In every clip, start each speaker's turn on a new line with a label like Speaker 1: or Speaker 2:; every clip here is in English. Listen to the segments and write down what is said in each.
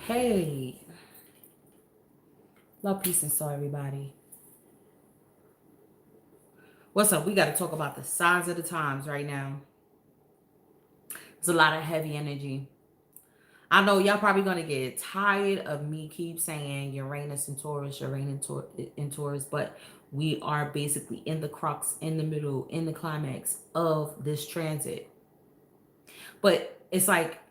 Speaker 1: Hey, love, peace, and soul, everybody. What's up? We got to talk about the signs of the times right now. There's a lot of heavy energy. I know y'all probably gonna get tired of me keep saying Uranus and Taurus, in Taurus, but we are basically in the crux, in the middle, in the climax of this transit. But it's like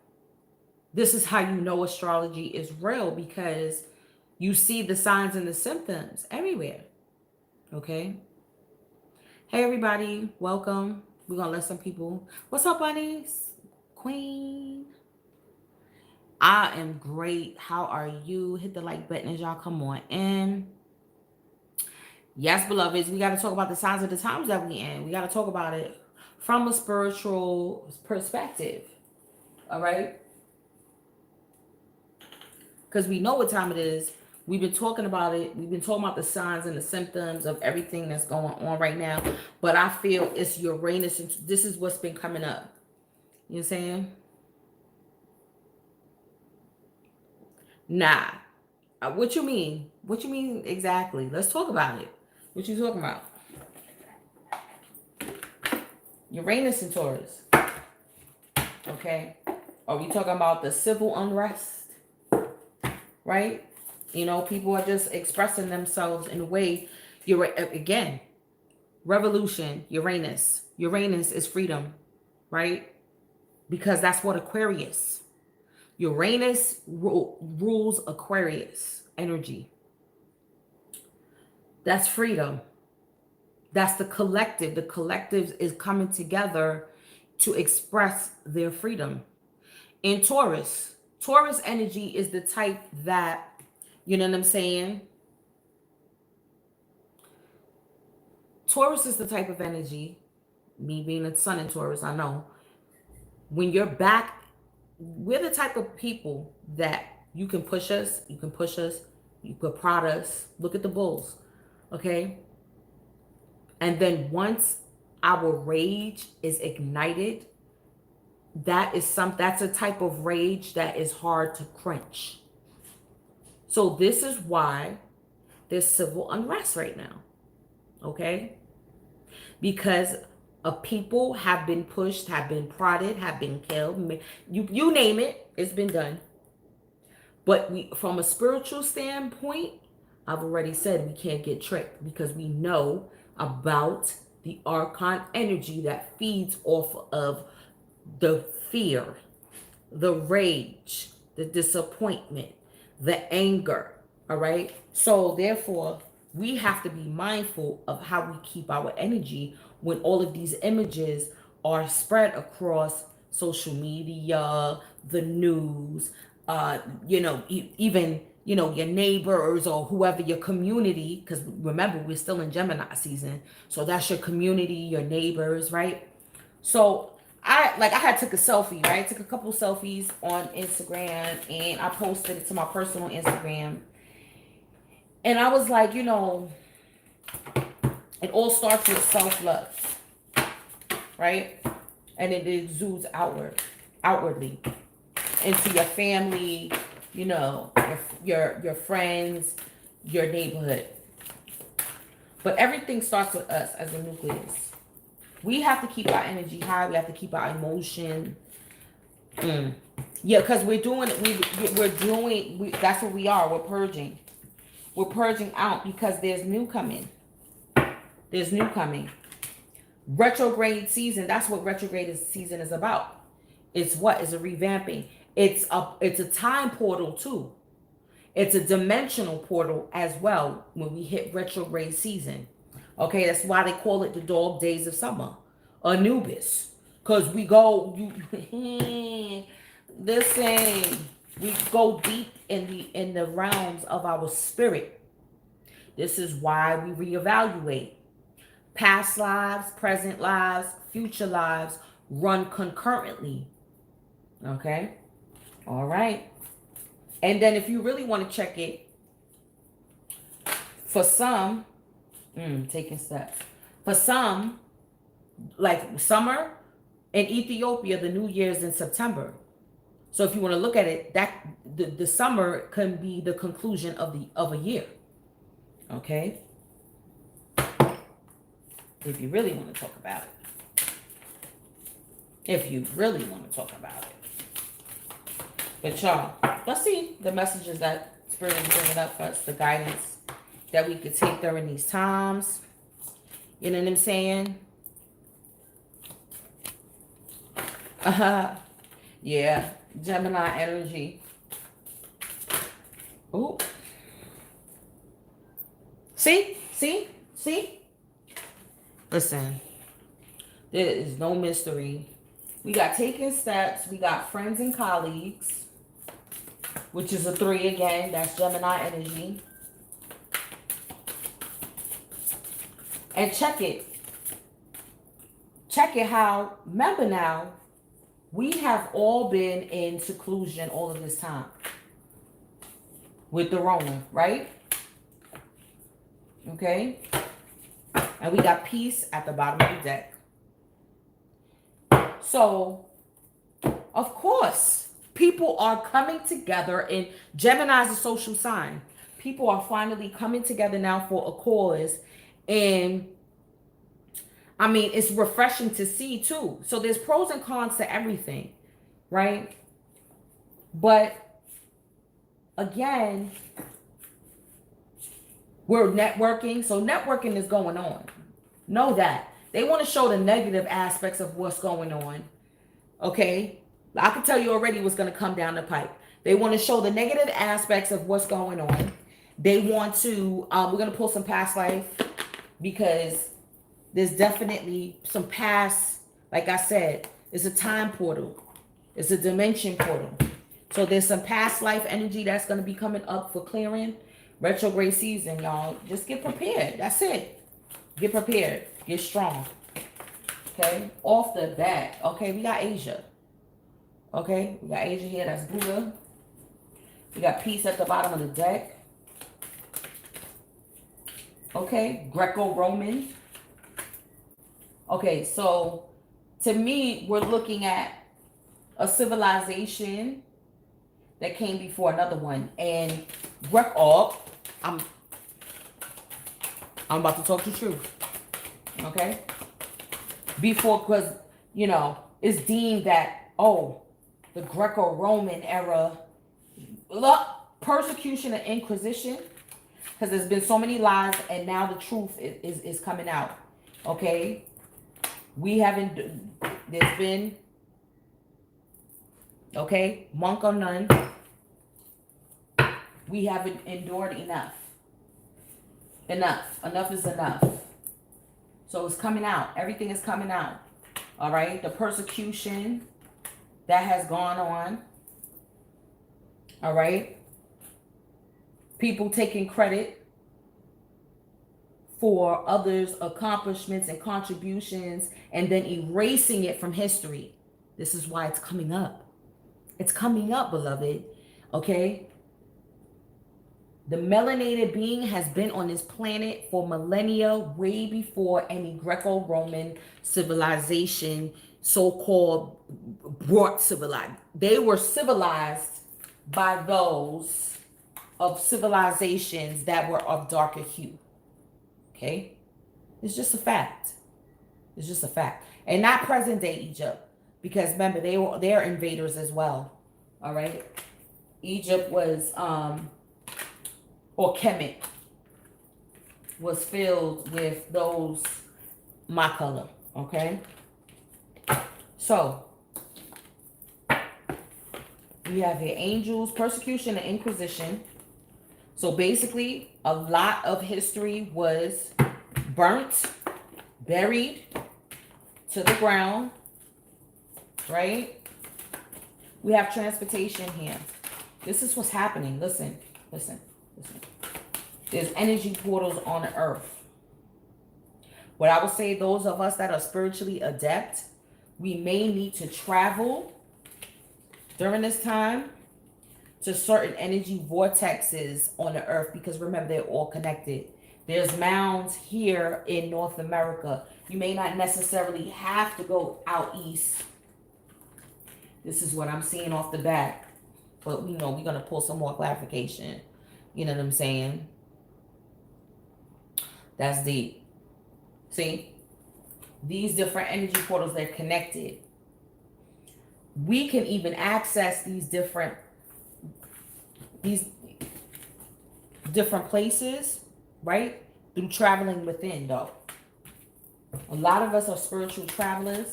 Speaker 1: this is how you know astrology is real because you see the signs and the symptoms everywhere. Okay. Hey everybody, welcome. We're gonna let some people. What's up, bunnies? Queen. I am great. How are you? Hit the like button as y'all come on in. Yes, beloveds, we got to talk about the signs of the times that we in. We got to talk about it from a spiritual perspective. All right, because we know what time it is. We've been talking about it. We've been talking about the signs and the symptoms of everything that's going on right now. But I feel it's Uranus, and this is what's been coming up. You know what I'm saying? Nah. What you mean? What you mean exactly? Let's talk about it. What you talking about? Uranus and Taurus. Okay. Are we talking about the civil unrest? Right? You know, people are just expressing themselves in a way. You're again, revolution, Uranus. Uranus is freedom, right? Because that's what Aquarius. Uranus rules Aquarius energy. That's freedom. That's the collective. The collective is coming together to express their freedom. In Taurus, Taurus energy is the type that, you know what I'm saying? Taurus is the type of energy, me being a sun in Taurus, I know. When you're back, we're the type of people that you can push us, you can prod us. Look at the bulls, okay? And then once our rage is ignited, that's a type of rage that is hard to quench. So this is why there's civil unrest right now. Okay? Because people have been pushed, have been prodded, have been killed. You name it, it's been done. But from a spiritual standpoint, I've already said we can't get tricked because we know about the archon energy that feeds off of the fear, the rage, the disappointment, the anger. All right. So therefore, we have to be mindful of how we keep our energy when all of these images are spread across social media, the news, even your neighbors or whoever, your community, because remember, we're still in Gemini season. So that's your community, your neighbors, right? So I had took a selfie, right? Took a couple selfies on Instagram and I posted it to my personal Instagram. And I was like, it all starts with self-love, right? And it exudes outwardly into your family, your friends, your neighborhood. But everything starts with us as a nucleus. We have to keep our energy high. We have to keep our emotion. Yeah, because we're doing that's what we are. We're purging. We're purging out because there's new coming. There's new coming. Retrograde season. That's what retrograde season is about. It's what? It's a revamping. It's a time portal too. It's a dimensional portal as well when we hit retrograde season. Okay, that's why they call it the dog days of summer. Anubis. Because we go, listen, we go deep in the realms of our spirit. This is why we reevaluate. Past lives, present lives, future lives run concurrently. Okay? All right. And then if you really want to check it, for some, taking steps. For some, like summer in Ethiopia, the New Year's in September. So if you want to look at it, that the summer can be the conclusion of a year. Okay? If you really want to talk about it. If you really want to talk about it. But y'all, let's see the messages that Spirit is bringing up for us, the guidance that we could take during these times. You know what I'm saying? Yeah, Gemini energy. Ooh. See? Listen, there is no mystery. We got taking steps. We got friends and colleagues, which is a 3 again. That's Gemini energy. And check it. Check it how, remember now, we have all been in seclusion all of this time with the Rona, right? Okay? And we got peace at the bottom of the deck. So, of course, people are coming together, and Gemini is a social sign. People are finally coming together now for a cause. And I mean, it's refreshing to see too. So there's pros and cons to everything, right? But again, we're networking. So networking is going on. Know that. They want to show the negative aspects of what's going on. Okay? I can tell you already what's going to come down the pipe. They want to show the negative aspects of what's going on. They want to, we're going to pull some past life, because there's definitely some past, like I said, it's a time portal. It's a dimension portal. So there's some past life energy that's going to be coming up for clearing. Retrograde season, y'all. Just get prepared. That's it. Get prepared. Get strong. Okay? Off the bat. Okay, we got Asia. Okay? We got Asia here. That's Buddha. We got peace at the bottom of the deck. Okay? Greco-Roman. Okay, so to me, we're looking at a civilization that came before another one. And I'm about to talk the truth. Okay? Before, because, you know, it's deemed that, oh, the Greco-Roman era, look, persecution and inquisition, because there's been so many lies, and now the truth is coming out. Okay? There's been, okay, monk or nun, we haven't endured enough. Enough is enough. So it's coming out. Everything is coming out. All right? The persecution that has gone on. All right? People taking credit for others' accomplishments and contributions and then erasing it from history. This is why it's coming up. It's coming up, beloved. Okay? The melanated being has been on this planet for millennia, way before any Greco-Roman civilization, so-called brought civilized. They were civilized by those of civilizations that were of darker hue. Okay? It's just a fact. It's just a fact. And not present day Egypt. Because remember, they're invaders as well. All right? Egypt was or Kemet was filled with those my color. Okay? So we have here angels, persecution, and inquisition. So basically, a lot of history was burnt, buried to the ground, right? We have transportation here. This is what's happening. Listen. There's energy portals on the earth. What I would say, those of us that are spiritually adept, we may need to travel during this time to certain energy vortexes on the earth, because remember, they're all connected. There's mounds here in North America. You may not necessarily have to go out east This is what I'm seeing off the bat. But we're going to pull some more clarification. You know what I'm saying? That's deep. See? These different energy portals, they're connected. We can even access these different places, right? Through traveling within, though. A lot of us are spiritual travelers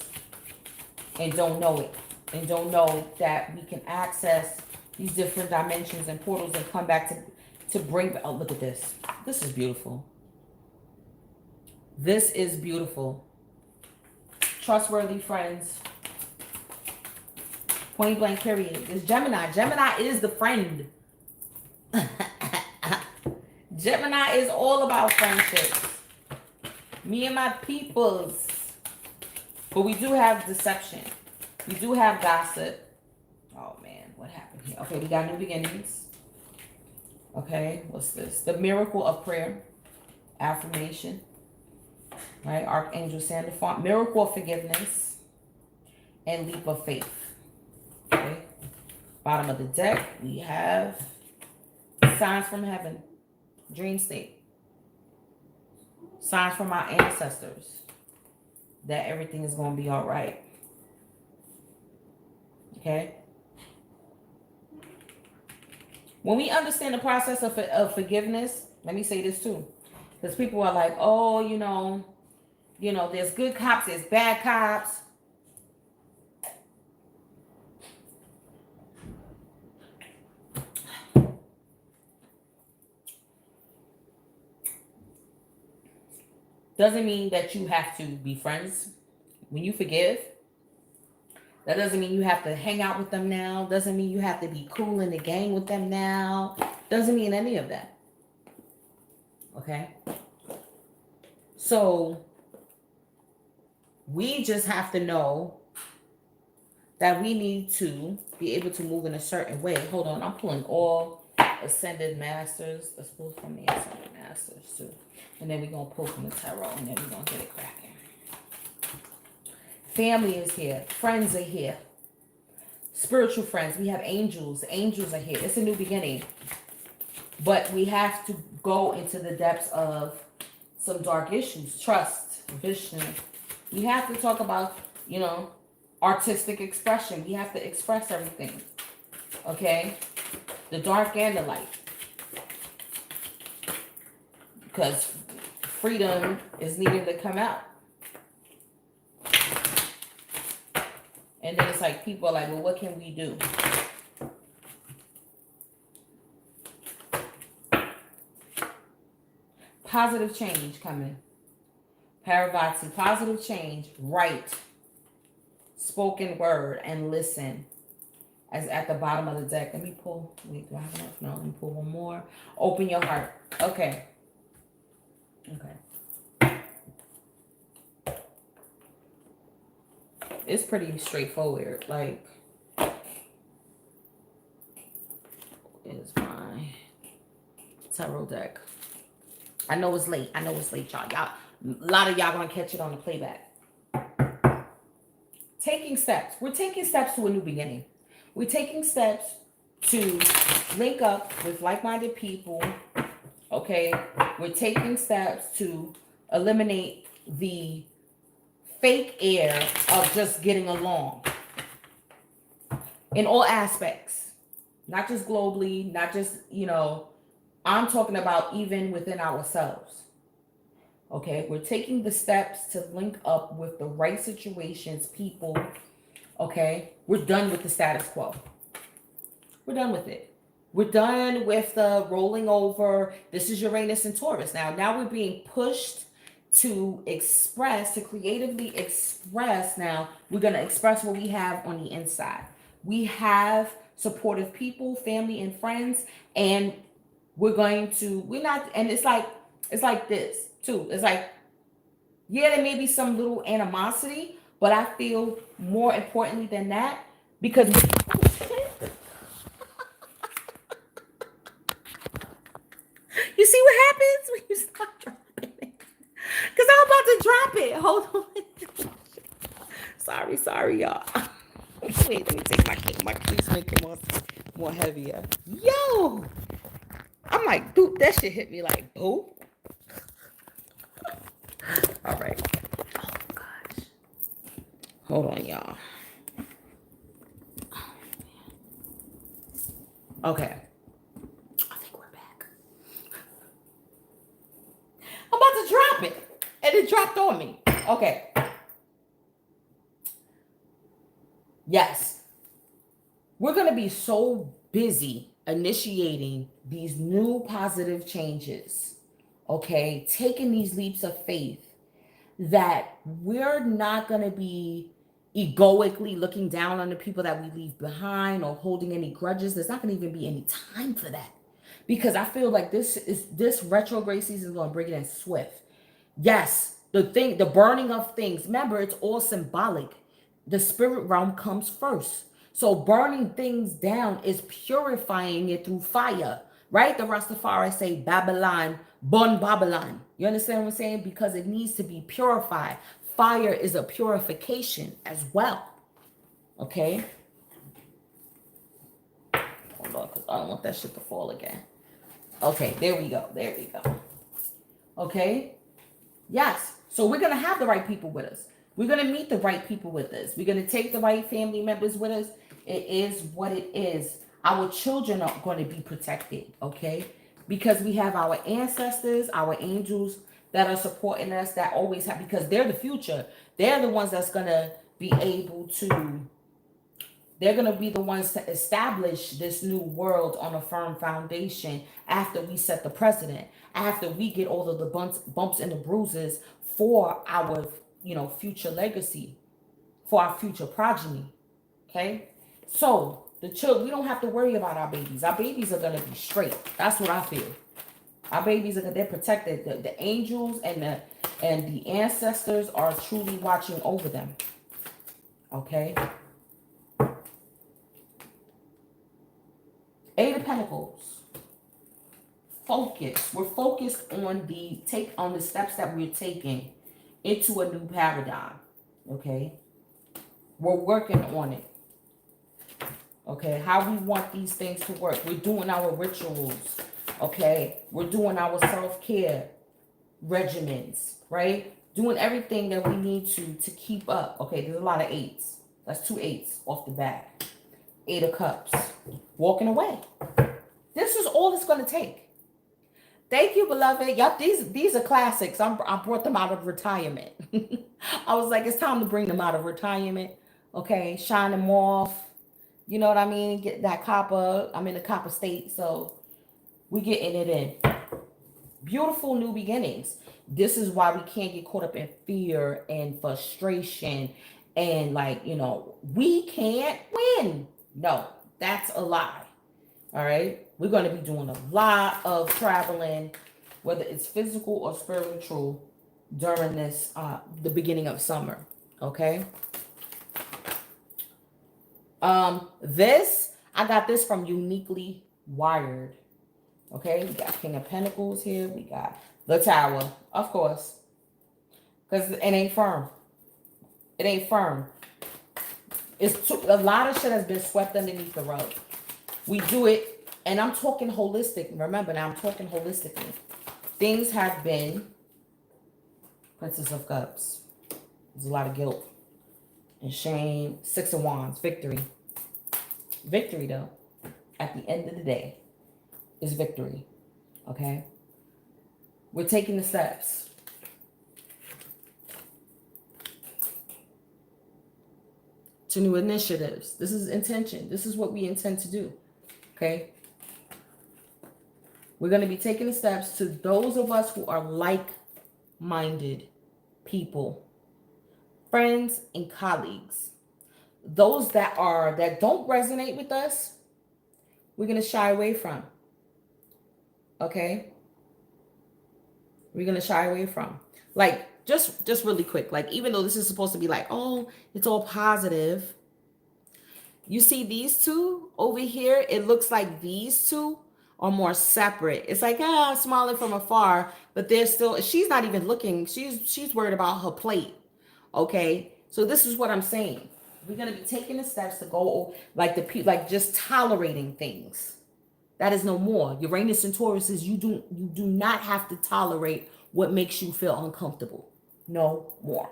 Speaker 1: and don't know it. And don't know that we can access these different dimensions and portals and come back to bring... Oh, look at this. This is beautiful. This is beautiful. Trustworthy friends. Point blank period. It's Gemini. Gemini is the friend. Gemini is all about friendships. Me and my peoples. But we do have deception. We do have gossip. Oh man, what happened here? Okay, we got new beginnings. Okay, what's this? The miracle of prayer. Affirmation. Right? Archangel Sandalphon. Miracle of forgiveness. And leap of faith. Okay. Bottom of the deck, we have signs from heaven. Dream state. Signs from our ancestors. That everything is going to be all right. Okay. When we understand the process of forgiveness, let me say this too. Because people are like, oh, there's good cops, there's bad cops. Doesn't mean that you have to be friends. When you forgive, that doesn't mean you have to hang out with them now. Doesn't mean you have to be cool in the gang with them now. Doesn't mean any of that. Okay? So, we just have to know that we need to be able to move in a certain way. Hold on, I'm pulling all Ascended Masters. Let's pull from the Ascended Masters too. And then we're going to pull from the Tarot, and then we're going to get it cracking. Family is here. Friends are here. Spiritual friends. We have angels. Angels are here. It's a new beginning. But we have to go into the depths of some dark issues. Trust, vision. We have to talk about, artistic expression. We have to express everything. Okay? The dark and the light. Because freedom is needing to come out. And then it's like people are like, well, what can we do? Positive change coming. Parvati, positive change. Write. Spoken word and listen. As at the bottom of the deck. Let me pull. Wait, do I have enough? No, let me pull one more. Open your heart. Okay. Okay. It's pretty straightforward. Like, is my tarot deck. I know it's late. Y'all. A lot of y'all gonna catch it on the playback. Taking steps. We're taking steps to a new beginning. We're taking steps to link up with like-minded people. Okay? We're taking steps to eliminate the fake air of just getting along. In all aspects. Not just globally, not just, I'm talking about even within ourselves. Okay? We're taking the steps to link up with the right situations, people. Okay? We're done with the status quo. We're done with it. We're done with the rolling over. This is Uranus and Taurus. Now we're being pushed to express, to creatively express. Now we're going to express what we have on the inside. We have supportive people, family and friends, and it's like this too. It's like, yeah, there may be some little animosity, but I feel more importantly than that, because you see what happens when you stop dropping it? Because I'm about to drop it. Hold on. Sorry, y'all. Wait, let me take my keys, make it more heavier. Yo, I'm like, dude, that shit hit me like, oh. All right. Oh gosh. Hold on, y'all. Okay. I think we're back. I'm about to drop it, and it dropped on me. Okay. Yes. We're going to be so busy initiating these new positive changes, okay? Taking these leaps of faith that we're not going to be egoically looking down on the people that we leave behind or holding any grudges. There's not going to even be any time for that because I feel like this retrograde season is going to bring it in swift. Yes, the burning of things. Remember, it's all symbolic. The spirit realm comes first. So burning things down is purifying it through fire, right? The Rastafari say Babylon, burn Babylon. You understand what I'm saying? Because it needs to be purified. Fire is a purification as well. Okay? Hold on, because I don't want that shit to fall again. Okay, there we go. There we go. Okay? Yes. So we're going to have the right people with us. We're going to meet the right people with us. We're going to take the right family members with us. It is what it is. Our children are going to be protected, okay? Because we have our ancestors, our angels that are supporting us, that always have, because they're the future. They're the ones that's going to be able to, they're going to be the ones to establish this new world on a firm foundation after we set the precedent, after we get all of the bumps and the bruises for our, future legacy, for our future progeny. Okay? So, the children, we don't have to worry about our babies. Our babies are going to be straight. That's what I feel. Our babies they're protected. The angels and the ancestors are truly watching over them. Okay? Eight of Pentacles. Focus. We're focused on the steps that we're taking into a new paradigm. Okay? We're working on it. Okay? How we want these things to work. We're doing our rituals. Okay? We're doing our self-care regimens. Right? Doing everything that we need to keep up. Okay? There's a lot of eights. That's 2 8s off the bat. 8 of Cups. Walking away. This is all it's going to take. Thank you, beloved. Yup, these are classics. I brought them out of retirement. I was like, it's time to bring them out of retirement. Okay, shine them off. You know what I mean? Get that copper. I'm in the copper state, so we getting it in. Beautiful new beginnings. This is why we can't get caught up in fear and frustration and we can't win. No, that's a lie. All right. We're going to be doing a lot of traveling, whether it's physical or spiritual, during this, the beginning of summer. Okay. I got this from Uniquely Wired. Okay. We got King of Pentacles here. We got the Tower, of course, because it ain't firm. It ain't firm. A lot of shit has been swept underneath the rug. We do it, and I'm talking holistic. Remember, now I'm talking holistically. Things have been Princess of Cups. There's a lot of guilt and shame. 6 of Wands, victory. Victory, though, at the end of the day, is victory. Okay? We're taking the steps. To new initiatives. This is intention. This is what we intend to do. Okay? We're going to be taking the steps to those of us who are like-minded people, friends and colleagues. Those that don't resonate with us, we're going to shy away from. Okay? We're going to shy away from. Just really quick, even though this is supposed to be it's all positive. You see these two over here? It looks like these two are more separate. It's I'm smiling from afar, but she's not even looking. She's worried about her plate. Okay? So this is what I'm saying. We're gonna be taking the steps to go like like just tolerating things. That is no more. Uranus and Taurus is you do not have to tolerate what makes you feel uncomfortable. No more.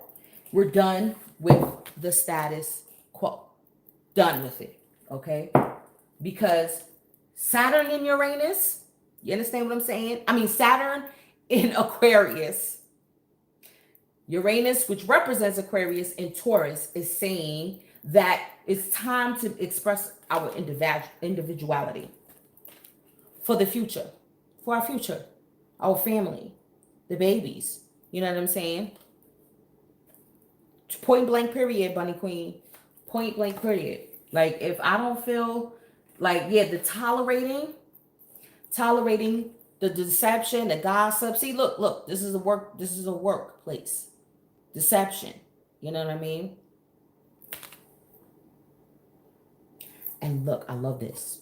Speaker 1: We're done with the status quo. Done with it. Okay? Because Saturn in Uranus, you understand what I'm saying? I mean, Saturn in Aquarius, Uranus, which represents Aquarius in Taurus, is saying that it's time to express our individuality for the future, for our future, our family, the babies. You know what I'm saying? Point blank period, Bunny Queen. Point blank period. Like, if I don't feel like, yeah, the tolerating the deception, the gossip. See, look, this is a workplace. Deception. You know what I mean? And look, I love this.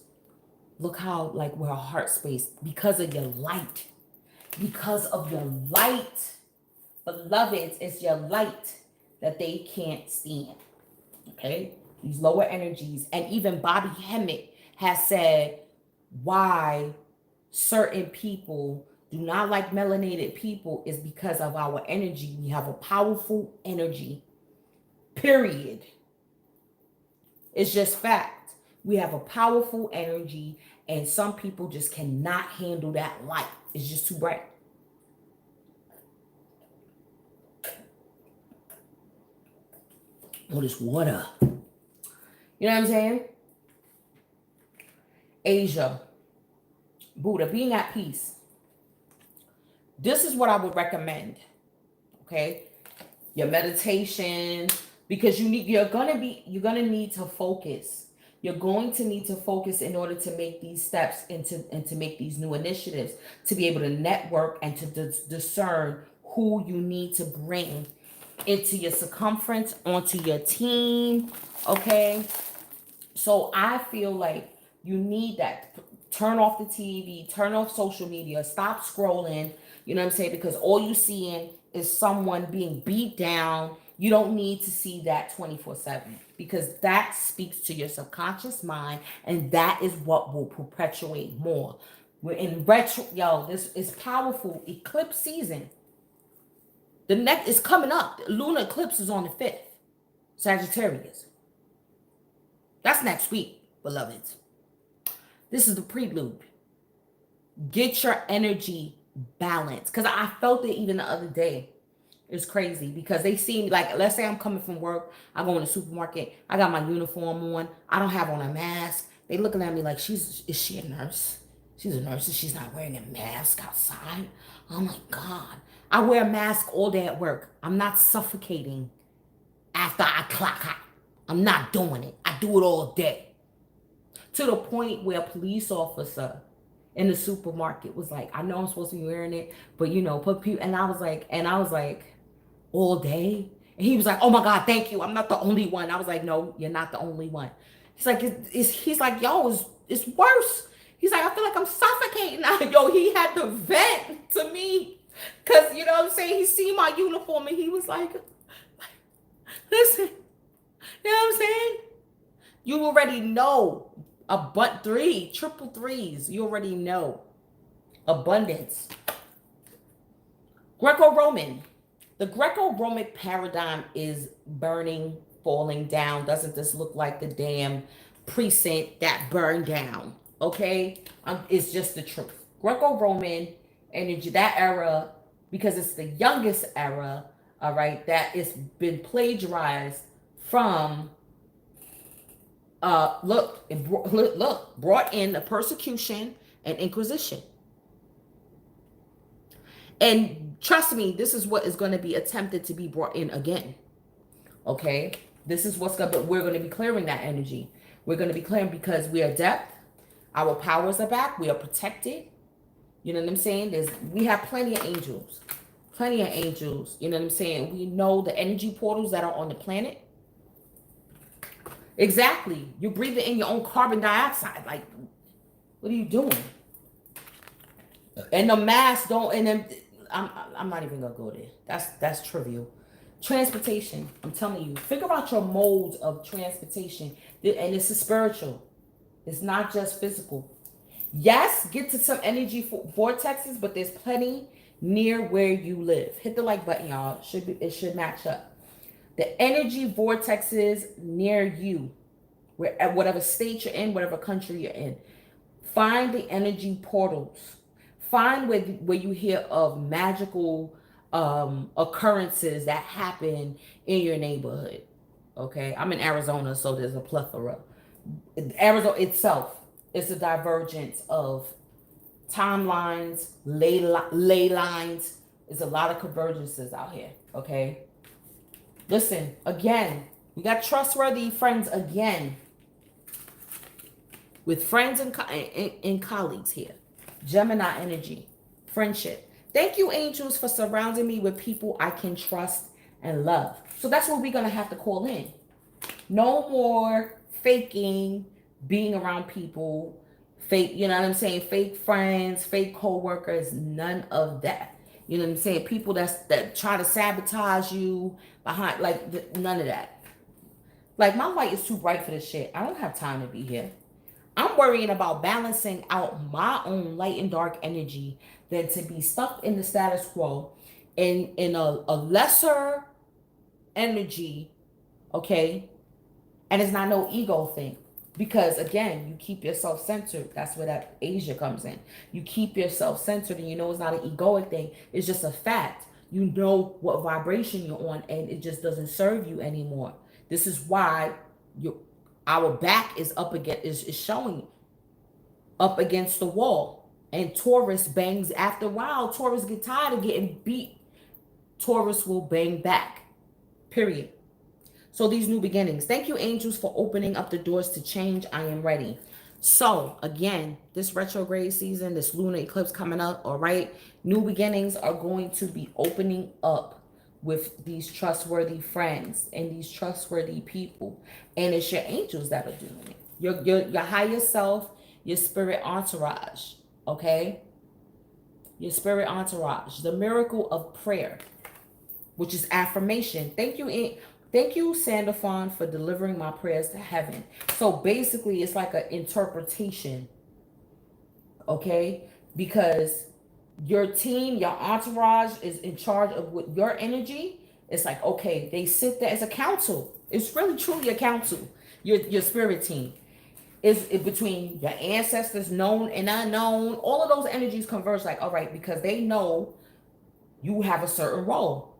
Speaker 1: Look how, like, we're a heart space because of your light. Because of your light. Beloveds, it's your light that they can't stand. Okay? These lower energies. And even Bobby Hemmett has said why certain people do not like melanated people is because of our energy. We have a powerful energy. Period. It's just fact. We have a powerful energy, and some people just cannot handle that light. It's just too bright. Oh, this water. You know what I'm saying? Asia. Buddha, being at peace. This is what I would recommend. Okay? Your meditation, because you're gonna need to focus. You're going to need to focus in order to make these steps and to make these new initiatives, to be able to network and to discern who you need to bring into your circumference, onto your team. Okay? So I feel like you need that. Turn off the TV, turn off social media, stop scrolling. You know what I'm saying? Because all you seeing is someone being beat down. You don't need to see that 24/7, because that speaks to your subconscious mind, and that is what will perpetuate more. We're in retro, yo, this is powerful eclipse season. The next is coming up. The lunar eclipse is on the 5th. Sagittarius. That's next week, beloveds. This is the prelude. Get your energy balanced. Because I felt it even the other day. It's crazy because they see me, like, let's say I'm coming from work. I go in the supermarket. I got my uniform on. I don't have on a mask. They looking at me like, is she a nurse? She's a nurse and she's not wearing a mask outside. Oh my God. I wear a mask all day at work. I'm not suffocating after I clock out. I'm not doing it. I do it all day. To the point where a police officer in the supermarket was like, I know I'm supposed to be wearing it, but put people. And I was like, all day? And he was like, oh my God, thank you. I'm not the only one. I was like, no, you're not the only one. He's like, he's like, yo, it's worse. He's like, I feel like I'm suffocating. Yo, he had to vent to me. Cause you know what I'm saying? He see my uniform and he was like, listen, you know what I'm saying? You already know. Triple threes. You already know. Abundance. Greco-Roman. The Greco-Roman paradigm is burning, falling down. Doesn't this look like the damn precinct that burned down? Okay? It's just the truth. Greco-Roman energy, that era, because it's the youngest era, all right, that it's been plagiarized from brought in the persecution and inquisition. And trust me, this is what is going to be attempted to be brought in again. Okay? This is we're going to be clearing that energy. We're going to be clearing because we are depth. Our powers are back. We are protected. You know what I'm saying? We have plenty of angels. Plenty of angels. You know what I'm saying? We know the energy portals that are on the planet. Exactly. You're breathing in your own carbon dioxide. Like, what are you doing? And the mask don't. And then I'm not even gonna go there. That's trivial. Transportation. I'm telling you. Figure out your modes of transportation. And this is spiritual. It's not just physical. Yes, get to some energy vortexes, but there's plenty near where you live. Hit the like button, y'all. It should match up. The energy vortexes near you, whatever state you're in, whatever country you're in. Find the energy portals. Find where you hear of magical occurrences that happen in your neighborhood. Okay, I'm in Arizona, so there's a plethora. Arizona itself is a divergence of timelines, ley lines. There's a lot of convergences out here. Okay, listen again. We got trustworthy friends again, with friends and colleagues here. Gemini energy, friendship. Thank you, angels, for surrounding me with people I can trust and love. So that's what we're going to have to call in. No more faking, being around people, fake, you know what I'm saying? Fake friends, fake co-workers, none of that. You know what I'm saying? People that try to sabotage you behind, like, none of that. Like, my light is too bright for this shit. I don't have time to be here. I'm worrying about balancing out my own light and dark energy than to be stuck in the status quo in a lesser energy, okay? And it's not no ego thing. Because again, you keep yourself centered. That's where that Asia comes in. You keep yourself centered, and you know it's not an egoic thing. It's just a fact. You know what vibration you're on, and it just doesn't serve you anymore. This is why our back is up against is showing up against the wall. And Taurus bangs after a while. Taurus get tired of getting beat. Taurus will bang back. Period. So these new beginnings. Thank you, angels, for opening up the doors to change. I am ready. So again, this retrograde season, this lunar eclipse coming up, all right, new beginnings are going to be opening up with these trustworthy friends and these trustworthy people. And it's your angels that are doing it. Your higher self, your spirit entourage, okay? Your spirit entourage. The miracle of prayer, which is affirmation. Thank you, Sandalphon, for delivering my prayers to heaven. So basically, it's like an interpretation, okay? Because your team, your entourage is in charge of what your energy. It's like, okay, they sit there as a council. It's really truly a council. Your spirit team is between your ancestors, known and unknown. All of those energies converge. Like, all right, because they know you have a certain role,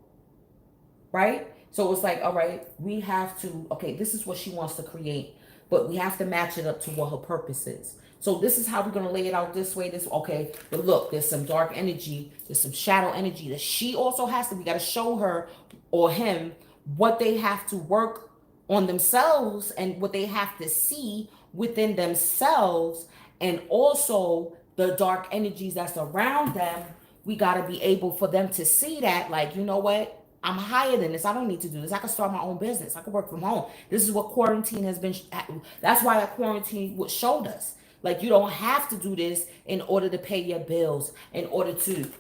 Speaker 1: right? So it's like, all right, we have to. Okay, this is what she wants to create, but we have to match it up to what her purpose is. So this is how we're going to lay it out this way. Okay. But look, there's some dark energy. There's some shadow energy that she also has to, we got to show her or him what they have to work on themselves and what they have to see within themselves. And also the dark energies that's around them. We got to be able for them to see that, like, you know what? I'm higher than this. I don't need to do this. I can start my own business. I can work from home. This is what quarantine has been. That's why that quarantine showed us. Like, you don't have to do this in order to pay your bills, in order to,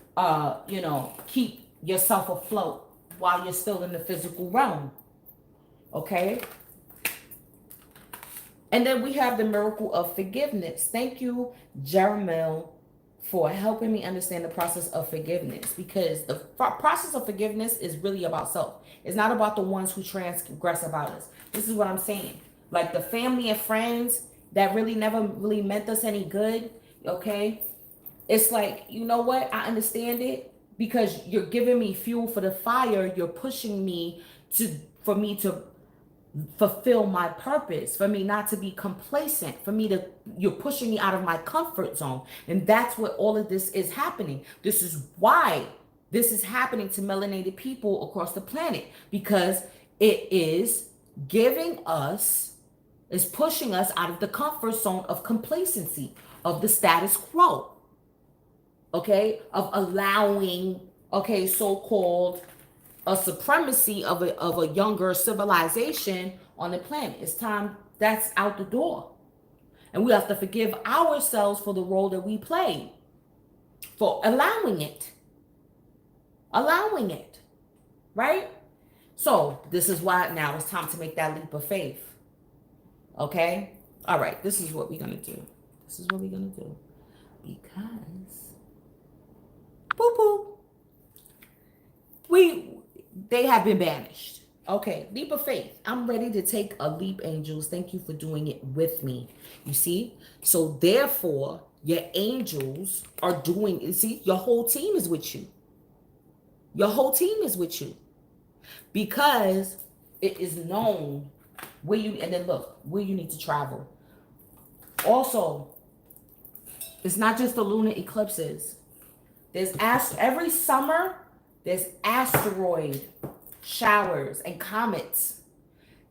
Speaker 1: keep yourself afloat while you're still in the physical realm. Okay? And then we have the miracle of forgiveness. Thank you, Jeremiah, for helping me understand the process of forgiveness. Because the process of forgiveness is really about self. It's not about the ones who transgress about us. This is what I'm saying. Like the family and friends that really never really meant us any good, okay? It's like, you know what? I understand it because you're giving me fuel for the fire. You're pushing me for me to fulfill my purpose, for me not to be complacent, you're pushing me out of my comfort zone. And that's what all of this is happening. This is why this is happening to melanated people across the planet, because it is pushing us out of the comfort zone of complacency, of the status quo, okay, of allowing, okay, so-called a supremacy of a younger civilization on the planet. It's time that's out the door. And we have to forgive ourselves for the role that we played, for allowing it, right? So this is why now it's time to make that leap of faith. Okay? All right, this is what we're going to do. This is what we're going to do. Because, boo boo, they have been banished. Okay, leap of faith. I'm ready to take a leap, angels. Thank you for doing it with me. You see? So therefore, your angels are doing, you see, your whole team is with you. Your whole team is with you. Because it is known where you, and then look, where you need to travel. Also, it's not just the lunar eclipses. There's every summer, there's asteroid showers and comets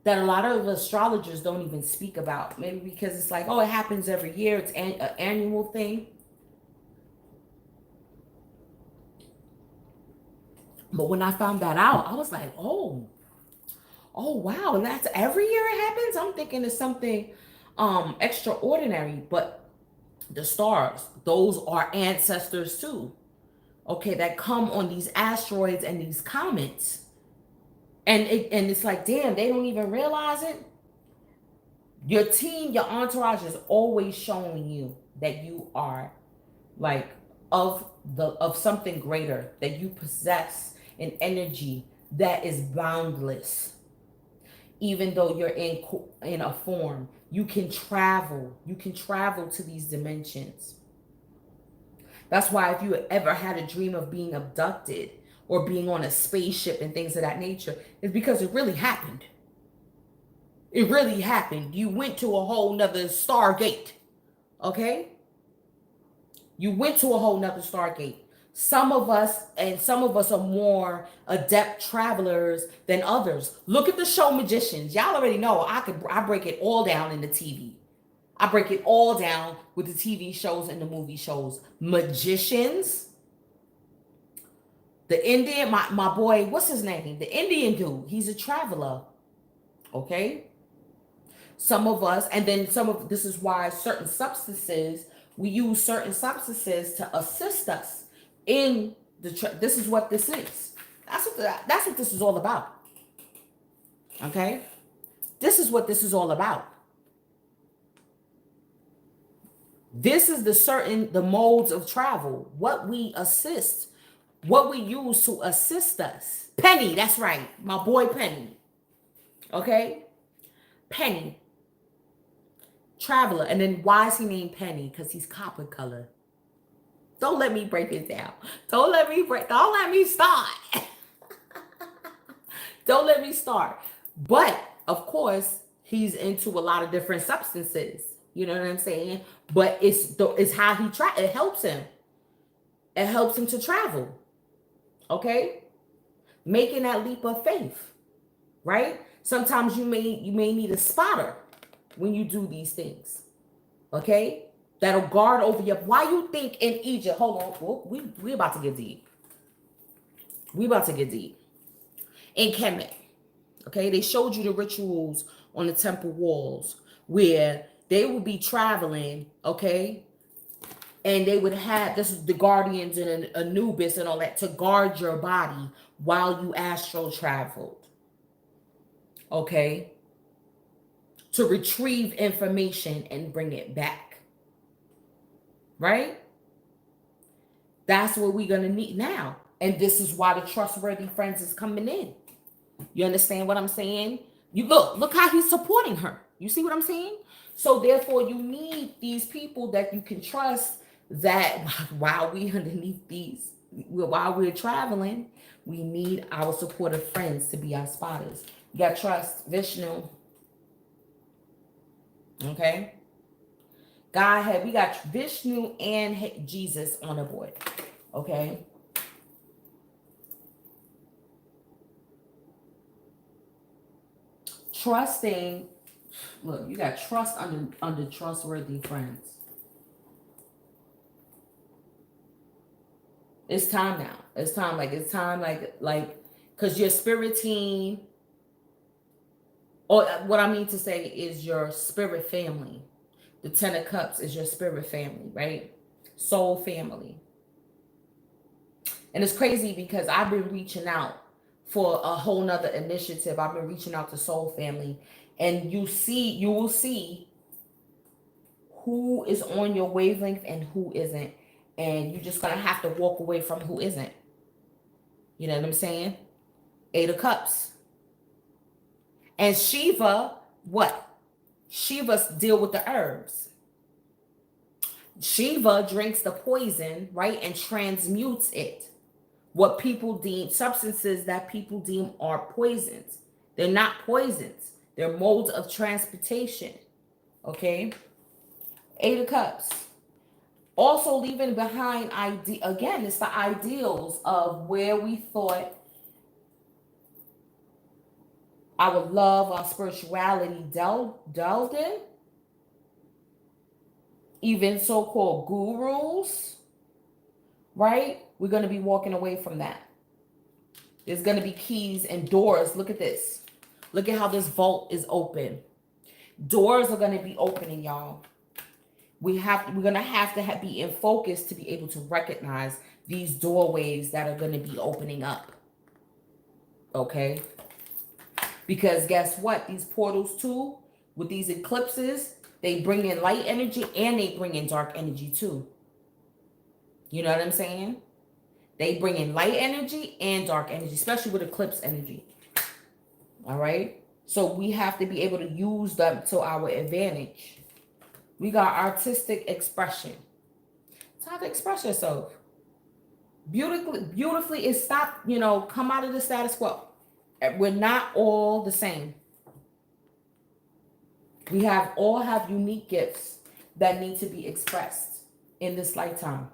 Speaker 1: that a lot of astrologers don't even speak about. Maybe because it's like, oh, it happens every year. It's an annual thing. But when I found that out, I was like, oh wow, that's every year it happens. I'm thinking it's something extraordinary, but the stars, those are ancestors too. Okay, that come on these asteroids and these comets. And it's like, damn, they don't even realize it. Your team, your entourage is always showing you that you are like of something greater, that you possess an energy that is boundless. Even though you're in a form, you can travel. You can travel to these dimensions. That's why if you ever had a dream of being abducted or being on a spaceship and things of that nature, it's because it really happened. It really happened. You went to a whole nother Stargate. Okay? You went to a whole nother Stargate. Some of us are more adept travelers than others. Look at the show Magicians. Y'all already know I break it all down in the TV. I break it all down with the TV shows and the movie shows. Magicians. The Indian, my boy, what's his name? The Indian dude. He's a traveler. Okay? Some of us, and then this is why certain substances, we use certain substances to assist us in this is what this is. That's what this is all about. Okay? This is what this is all about. This is the modes of travel, what we use to assist us. Penny, that's right. My boy Penny. Okay? Penny. Traveler. And then why is he named Penny? Because he's copper color. Don't let me break it down. Don't let me start. Don't let me start. But of course, he's into a lot of different substances. You know what I'm saying? But it's how he it helps him. It helps him to travel. Okay? Making that leap of faith. Right? Sometimes you may need a spotter when you do these things. Okay? That'll guard over you. Why you think in Egypt? Hold on. Whoa, we about to get deep. We about to get deep. In Kemet. Okay? They showed you the rituals on the temple walls where they would be traveling, okay? And they would have, this is the guardians and Anubis and all that, to guard your body while you astral traveled. Okay? To retrieve information and bring it back. Right? That's what we're going to need now. And this is why the trustworthy friends is coming in. You understand what I'm saying? You look how he's supporting her. You see what I'm saying? So therefore, you need these people that you can trust, that while we're traveling, we need our supportive friends to be our spotters. You got trust Vishnu. Okay? God we got Vishnu and Jesus on the board. Okay? Trusting. Look, you got trust under trustworthy friends. It's time now. It's time because your spirit team, or what I mean to say is your spirit family. The 10 of Cups is your spirit family, right? Soul family. And it's crazy because I've been reaching out for a whole nother initiative. I've been reaching out to Soul Family, and you will see who is on your wavelength and who isn't. And you're just gonna have to walk away from who isn't. You know what I'm saying? 8 of Cups. And Shiva, what? Shiva deal with the herbs. Shiva drinks the poison, right, and transmutes it. What people deem, substances that people deem are poisons. They're not poisons. They're modes of transportation. Okay? 8 of Cups. Also leaving behind, again, it's the ideals of where we thought our love, our spirituality delved in. Even so-called gurus, right? We're going to be walking away from that. There's going to be keys and doors. Look at this. Look at how this vault is open. Doors are going to be opening, y'all. We're going to have to be in focus to be able to recognize these doorways that are going to be opening up. Okay? Because guess what? These portals too, with these eclipses, they bring in light energy and they bring in dark energy too. You know what I'm saying? They bring in light energy and dark energy, especially with eclipse energy. All right? So we have to be able to use them to our advantage. We got artistic expression. It's how to express yourself. Beautifully is stop, come out of the status quo. We're not all the same. We all have unique gifts that need to be expressed in this lifetime.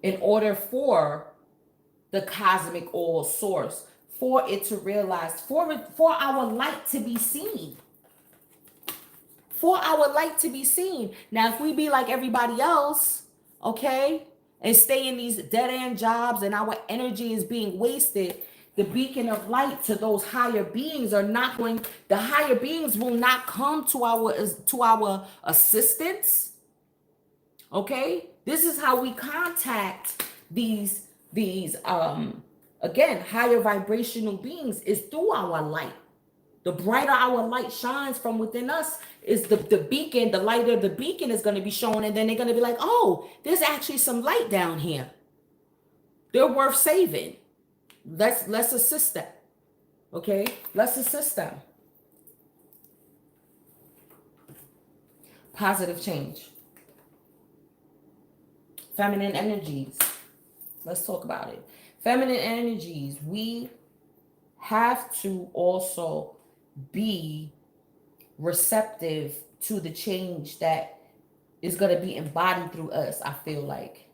Speaker 1: In order for the cosmic all source, for it to realize, for our light to be seen. For our light to be seen. Now, if we be like everybody else, okay, and stay in these dead-end jobs and our energy is being wasted, the beacon of light to those higher beings the higher beings will not come to our assistance. Okay? This is how we contact these again, higher vibrational beings is through our light. The brighter our light shines from within us is the beacon, the lighter the beacon is going to be shown, and then they're going to be like, oh, there's actually some light down here. They're worth saving. Let's assist them. Okay? Let's assist them. Positive change. Feminine energies. Let's talk about it. Feminine energies. We have to also be receptive to the change that is going to be embodied through us. I feel like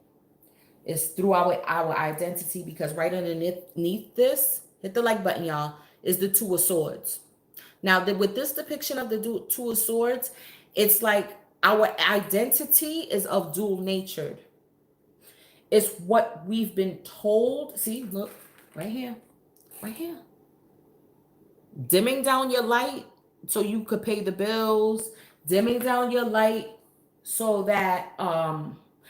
Speaker 1: it's through our identity, because right underneath this, hit the like button, y'all, is the Two of Swords. Now, with this depiction of the Two of Swords, it's like our identity is of dual natured. It's what we've been told. See, look, right here, right here. Dimming down your light so you could pay the bills. Dimming down your light so that,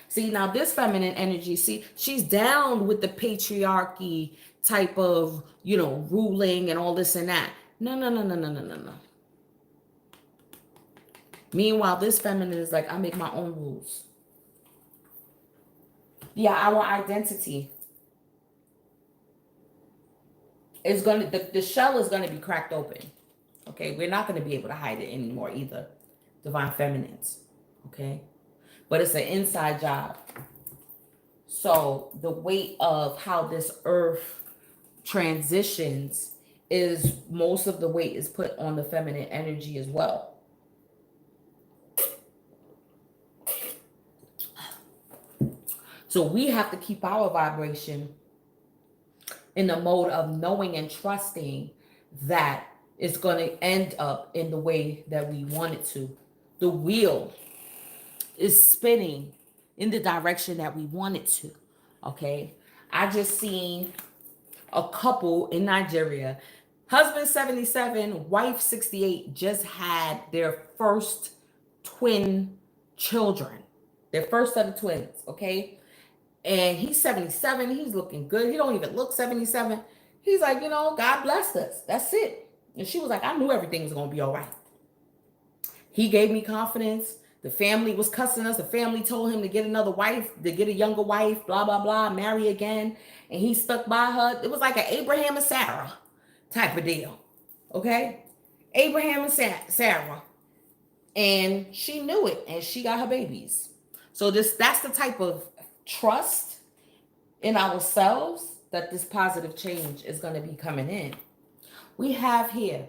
Speaker 1: see, now this feminine energy, see, she's down with the patriarchy type of, ruling and all this and that. No. Meanwhile, this feminine is like, I make my own rules. Yeah, our identity is the shell is gonna be cracked open. Okay, we're not gonna be able to hide it anymore either. Divine feminines. Okay, but it's an inside job. So the weight of how this earth transitions is most of the weight is put on the feminine energy as well. So we have to keep our vibration in the mode of knowing and trusting that it's going to end up in the way that we want it to. The wheel is spinning in the direction that we want it to. Okay. I just seen a couple in Nigeria. Husband 77, wife 68, just had their first twin children. Their first set of twins. Okay. And he's 77. He's looking good. He don't even look 77. He's like, God blessed us. That's it. And she was like, I knew everything was going to be all right. He gave me confidence. The family was cussing us. The family told him to get another wife, to get a younger wife, blah, blah, blah, marry again. And he stuck by her. It was like an Abraham and Sarah type of deal. Okay? Abraham and Sarah. And she knew it. And she got her babies. So that's the type of trust in ourselves that this positive change is going to be coming in. We have here,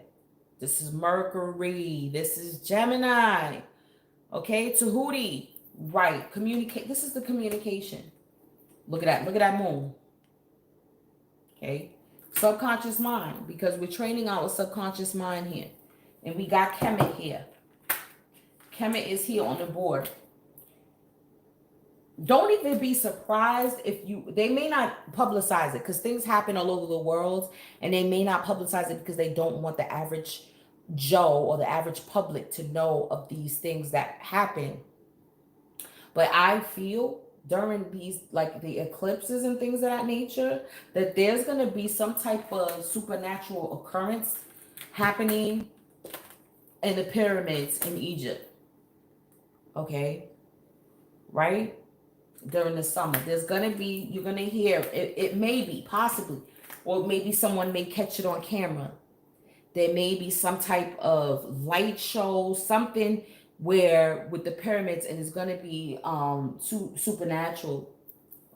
Speaker 1: this is Mercury, this is Gemini, okay, Tahuti, right, communicate, this is the communication. Look at that moon, okay, subconscious mind, because we're training our subconscious mind here. And we got Kemet here. Kemet is here on the board. Don't even be surprised if they may not publicize it, because things happen all over the world, and they may not publicize it because they don't want the average Joe or the average public to know of these things that happen. But I feel during these, like the eclipses and things of that nature, that there's going to be some type of supernatural occurrence happening in the pyramids in Egypt. Okay? Right? During the summer, there's gonna be, you're gonna hear it may be possibly, or maybe someone may catch it on camera. There may be some type of light show, something where with the pyramids, and it's gonna be supernatural.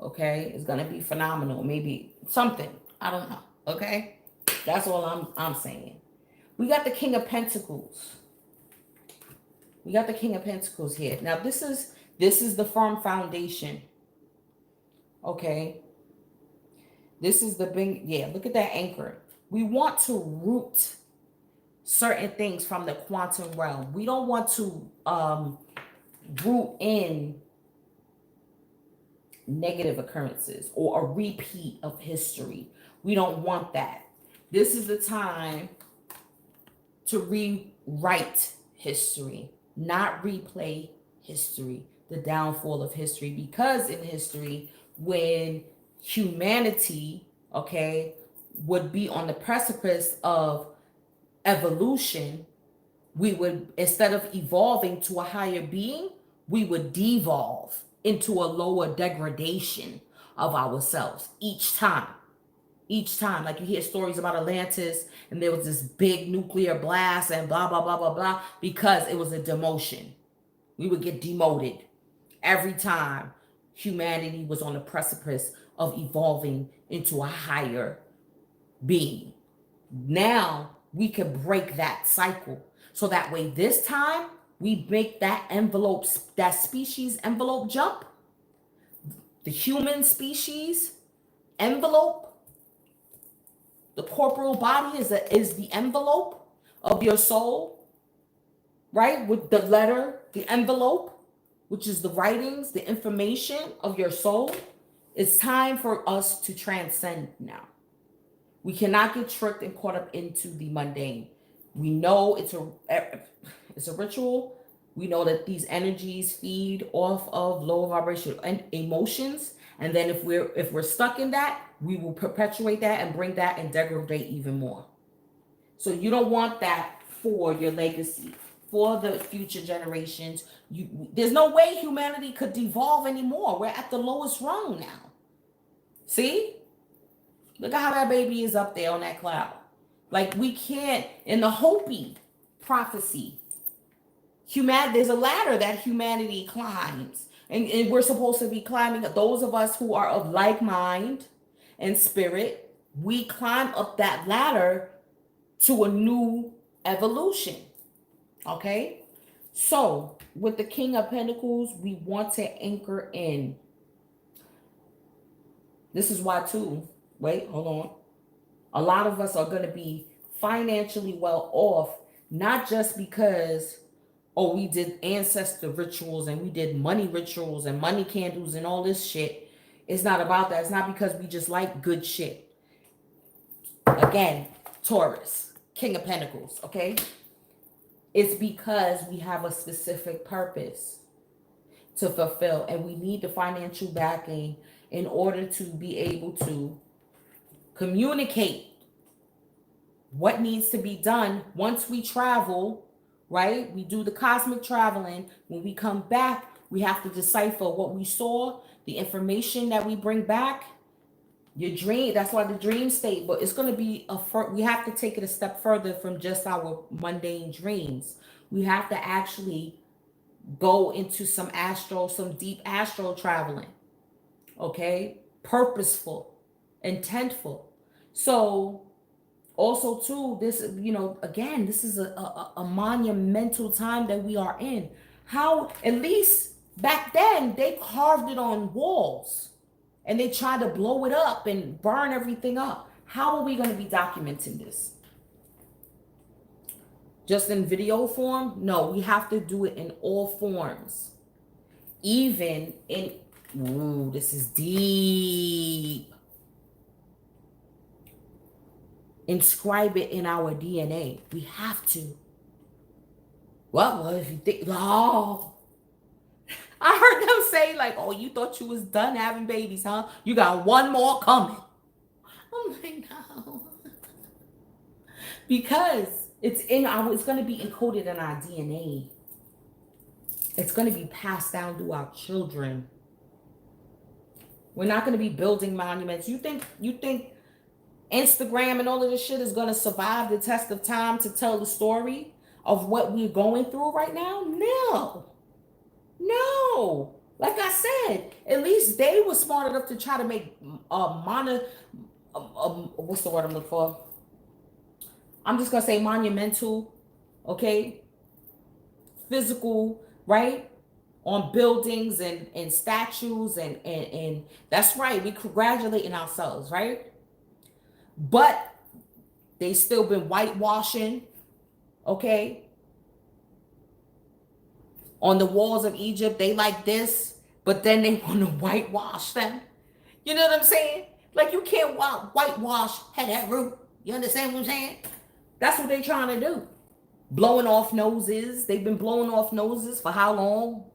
Speaker 1: Okay, it's gonna be phenomenal, maybe something, I don't know. Okay, that's all I'm saying. We got the King of Pentacles. We got the King of Pentacles here. Now this is the firm foundation. Okay. This is the big, look at that anchor. We want to root certain things from the quantum realm. We don't want to root in negative occurrences or a repeat of history. We don't want that. This is the time to rewrite history, not replay history. The downfall of history, because in history, when humanity, okay, would be on the precipice of evolution, we would, instead of evolving to a higher being, we would devolve into a lower degradation of ourselves each time. Like you hear stories about Atlantis, and there was this big nuclear blast and blah, blah, blah, blah, blah, because it was a demotion. We would get demoted every time humanity was on the precipice of evolving into a higher being. Now we can break that cycle. So that way this time we make that envelope, that species envelope jump. The human species envelope, the corporal body is the envelope of your soul, right? With the letter, the envelope, which is the writings, the information of your soul. It's time for us to transcend now. We cannot get tricked and caught up into the mundane. We know it's a ritual. We know that these energies feed off of low vibration and emotions. And then if we're stuck in that, we will perpetuate that and bring that and degrade even more. So you don't want that for your legacy, for the future generations. There's no way humanity could devolve anymore. We're at the lowest rung now. See? Look at how that baby is up there on that cloud. Like we can't, in the Hopi prophecy, there's a ladder that humanity climbs. And we're supposed to be climbing, those of us who are of like mind and spirit, we climb up that ladder to a new evolution. Okay? So, with the King of Pentacles, we want to anchor in. This is why, too, wait, hold on. A lot of us are going to be financially well off, not just because, we did ancestor rituals and we did money rituals and money candles and all this shit. It's not about that. It's not because we just like good shit. Again, Taurus, King of Pentacles, okay? It's because we have a specific purpose to fulfill, and we need the financial backing in order to be able to communicate what needs to be done once we travel, right? We do the cosmic traveling. When we come back, we have to decipher what we saw, the information that we bring back, your dream. That's why the dream state, but it's going to be we have to take it a step further from just our mundane dreams. We have to actually go into some deep astral traveling, okay? Purposeful, intentful. So also too, this, again, this is a monumental time that we are in. How, at least back then, they carved it on walls and they tried to blow it up and burn everything up. How are we going to be documenting this? Just in video form? No, we have to do it in all forms. Even in, ooh, this is deep. Inscribe it in our DNA. We have to. Well, if you think, oh, I heard them say like, oh, you thought you was done having babies, huh? You got one more coming. I'm like, no. Because it's going to be encoded in our DNA. It's going to be passed down through our children. We're not going to be building monuments. You think Instagram and all of this shit is going to survive the test of time to tell the story of what we're going through right now? No. Like I said, at least they were smart enough to try to make what's the word I'm looking for? I'm just going to say monumental, okay? Physical, right? On buildings and statues and that's right. We congratulating ourselves, right? But they still been whitewashing, okay? On the walls of Egypt, they like this, but then they want to whitewash them. You know what I'm saying? Like you can't whitewash Heru. You understand what I'm saying? That's what they're trying to do. Blowing off noses. They've been blowing off noses for how long?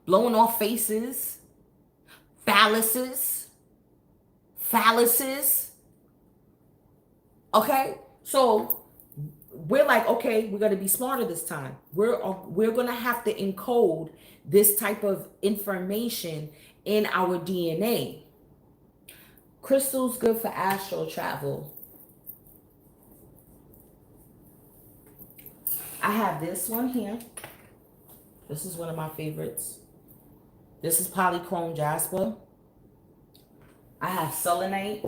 Speaker 1: Blowing off faces. Phalluses. Okay? So we're like, okay, we're going to be smarter this time. We're going to have to encode this type of information in our DNA. Crystals good for astral travel. I have this one here. This is one of my favorites. This is polychrome jasper. I have selenite.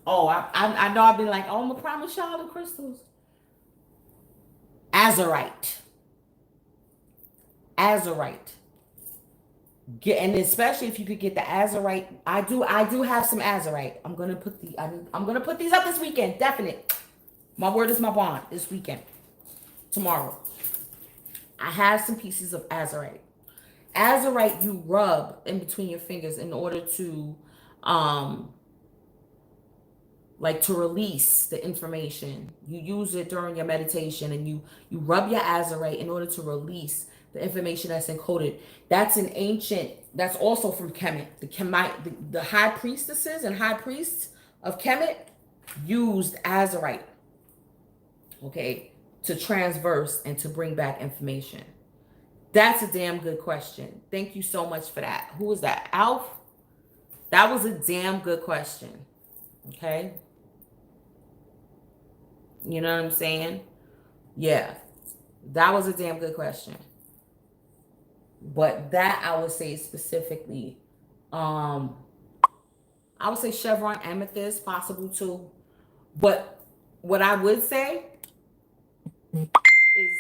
Speaker 1: Oh, I know I've been like, oh, I'm going to promise y'all the crystals. Azurite. And especially if you could get the azurite. I do have some azurite. I'm gonna put these up this weekend. Definite. My word is my bond. This weekend. Tomorrow. I have some pieces of azurite. Azurite you rub in between your fingers in order to to release the information. You use it during your meditation and you rub your azurite in order to release the information that's encoded. That's also from Kemet. The high priestesses and high priests of Kemet used azurite, okay, to transverse and to bring back information. That's a damn good question. Thank you so much for that. Who was that? Alf? That was a damn good question. Okay. You know what I'm saying? Yeah. That was a damn good question. But that I would say specifically, I would say chevron amethyst, possible too. But what I would say is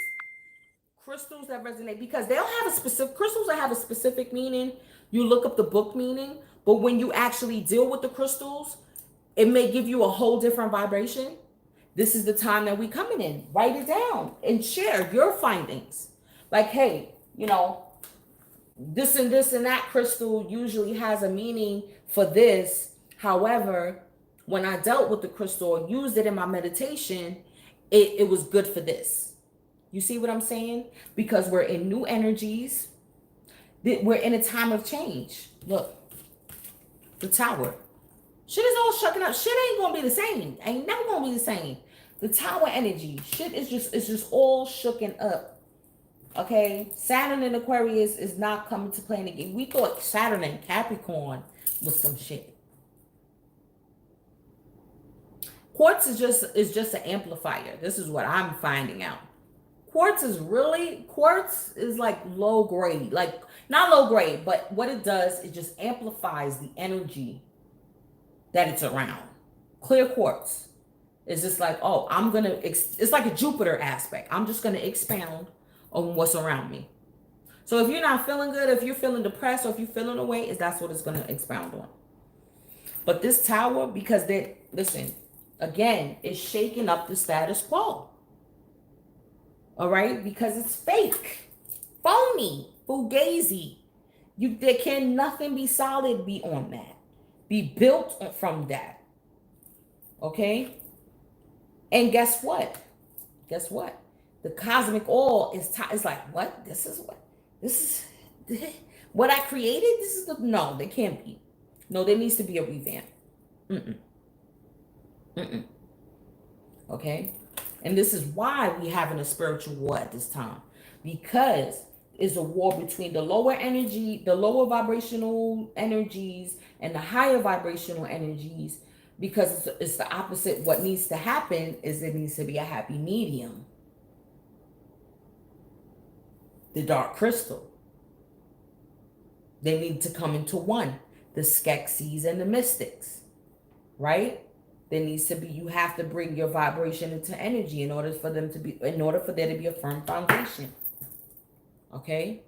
Speaker 1: crystals that resonate, because they'll have crystals that have a specific meaning. You look up the book meaning, but when you actually deal with the crystals, it may give you a whole different vibration. This is the time that we coming in. Write it down and share your findings. Like, hey, this and that crystal usually has a meaning for this. However, when I dealt with the crystal or used it in my meditation, it was good for this. You see what I'm saying? Because we're in new energies. We're in a time of change. Look, The Tower. Shit is all shucking up. Shit ain't gonna be the same. Ain't never gonna be the same. The Tower energy. Shit is just all shooken up. Okay? Saturn in Aquarius is not coming to play again. We thought Saturn in Capricorn was some shit. Quartz is just an amplifier. This is what I'm finding out. Quartz is like low grade. Like not low grade, but what it does, it just amplifies the energy that it's around. Clear quartz is just like, oh, it's like a Jupiter aspect. I'm just gonna expound on what's around me. So if you're not feeling good, if you're feeling depressed, or if you're feeling away, that's what it's gonna expound on. But this Tower, because listen, again, it's shaking up the status quo. All right, because it's fake, phony, fugazi. There can nothing be solid be on that, be built from that. Okay, and guess what? Guess what? The cosmic oil is like, what? This is what I created. No, there can't be. No, there needs to be a revamp. Okay. And this is why we having a spiritual war at this time, because it's a war between the lower energy, the lower vibrational energies, and the higher vibrational energies, because it's the opposite. What needs to happen is there needs to be a happy medium. The dark crystal. They need to come into one. The Skeksis and the mystics, right? There needs to be, you have to bring your vibration into energy in order for there to be a firm foundation. Okay?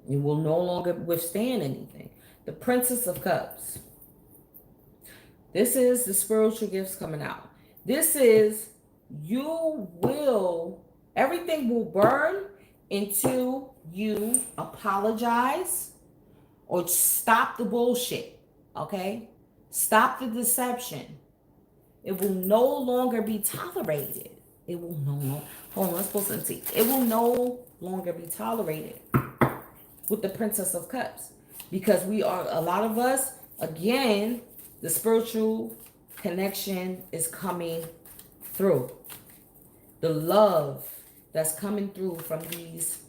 Speaker 1: You will no longer withstand anything. The Princess of Cups. This is the spiritual gifts coming out. This is, everything will burn until you apologize or stop the bullshit, okay? Stop the deception. It will no longer be tolerated. It will no longer, hold on, let's put some tea. It will no longer be tolerated with the Princess of Cups, because a lot of us, again, the spiritual connection is coming through. The love that's coming through from these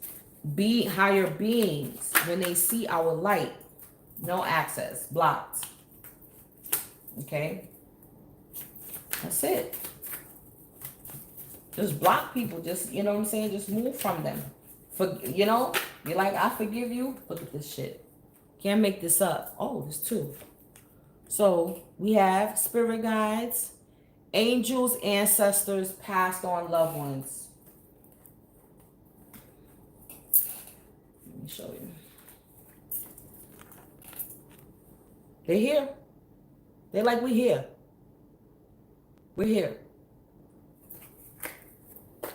Speaker 1: higher beings, when they see our light, no access, blocked. Okay, that's it. Just block people. Just, you know what I'm saying, just move from them. You're like, I forgive you. Look at this shit, can't make this up. Oh, there's two. So we have spirit guides, angels, ancestors, passed on loved ones. Let me show you. They're here. They're like, we're here. We're here.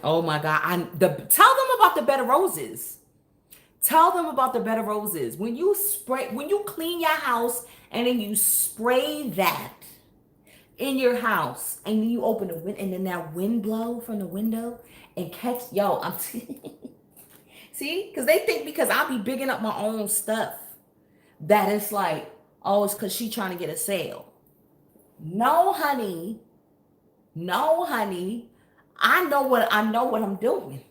Speaker 1: Oh my God. Tell them about the bed of roses. Tell them about the bed of roses. When you clean your house and then you spray that in your house, and then you open the window, and then that wind blow from the window and catch, I'm see, because they think, because I'll be bigging up my own stuff, that it's like, oh, it's because she's trying to get a sale. No, honey. No, honey. I know what I'm doing.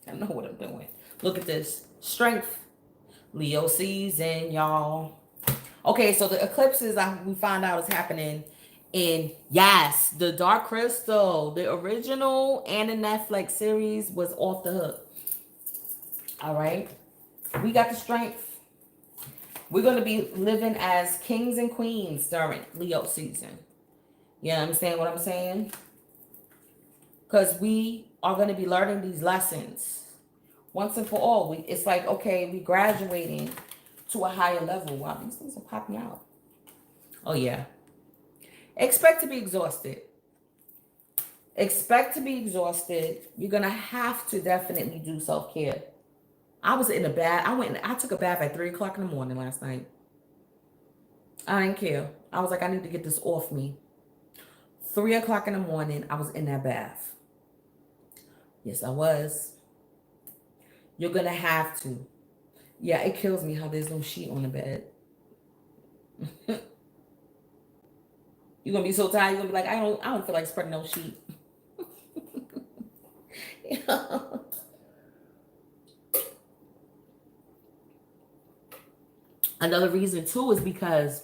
Speaker 1: I know what I'm doing. Look at this. Strength. Leo season, y'all. Okay, so the eclipses we found out is happening in, yes, the Dark Crystal. The original and the Netflix series was off the hook. All right. We got the strength. We're going to be living as kings and queens during Leo season. You understand what I'm saying? Because we are going to be learning these lessons once and for all. It's like, okay, we graduating to a higher level. Wow, these things are popping out. Oh, yeah. Expect to be exhausted. Expect to be exhausted. You're going to have to definitely do self-care. I was in a bath. I took a bath at 3 o'clock in the morning last night. I didn't care. I was like, I need to get this off me. 3 o'clock in the morning, I was in that bath. Yes, I was. You're going to have to. Yeah, it kills me how there's no sheet on the bed. You're gonna be so tired, you're gonna be like, I don't feel like spreading no sheet. Another reason too is because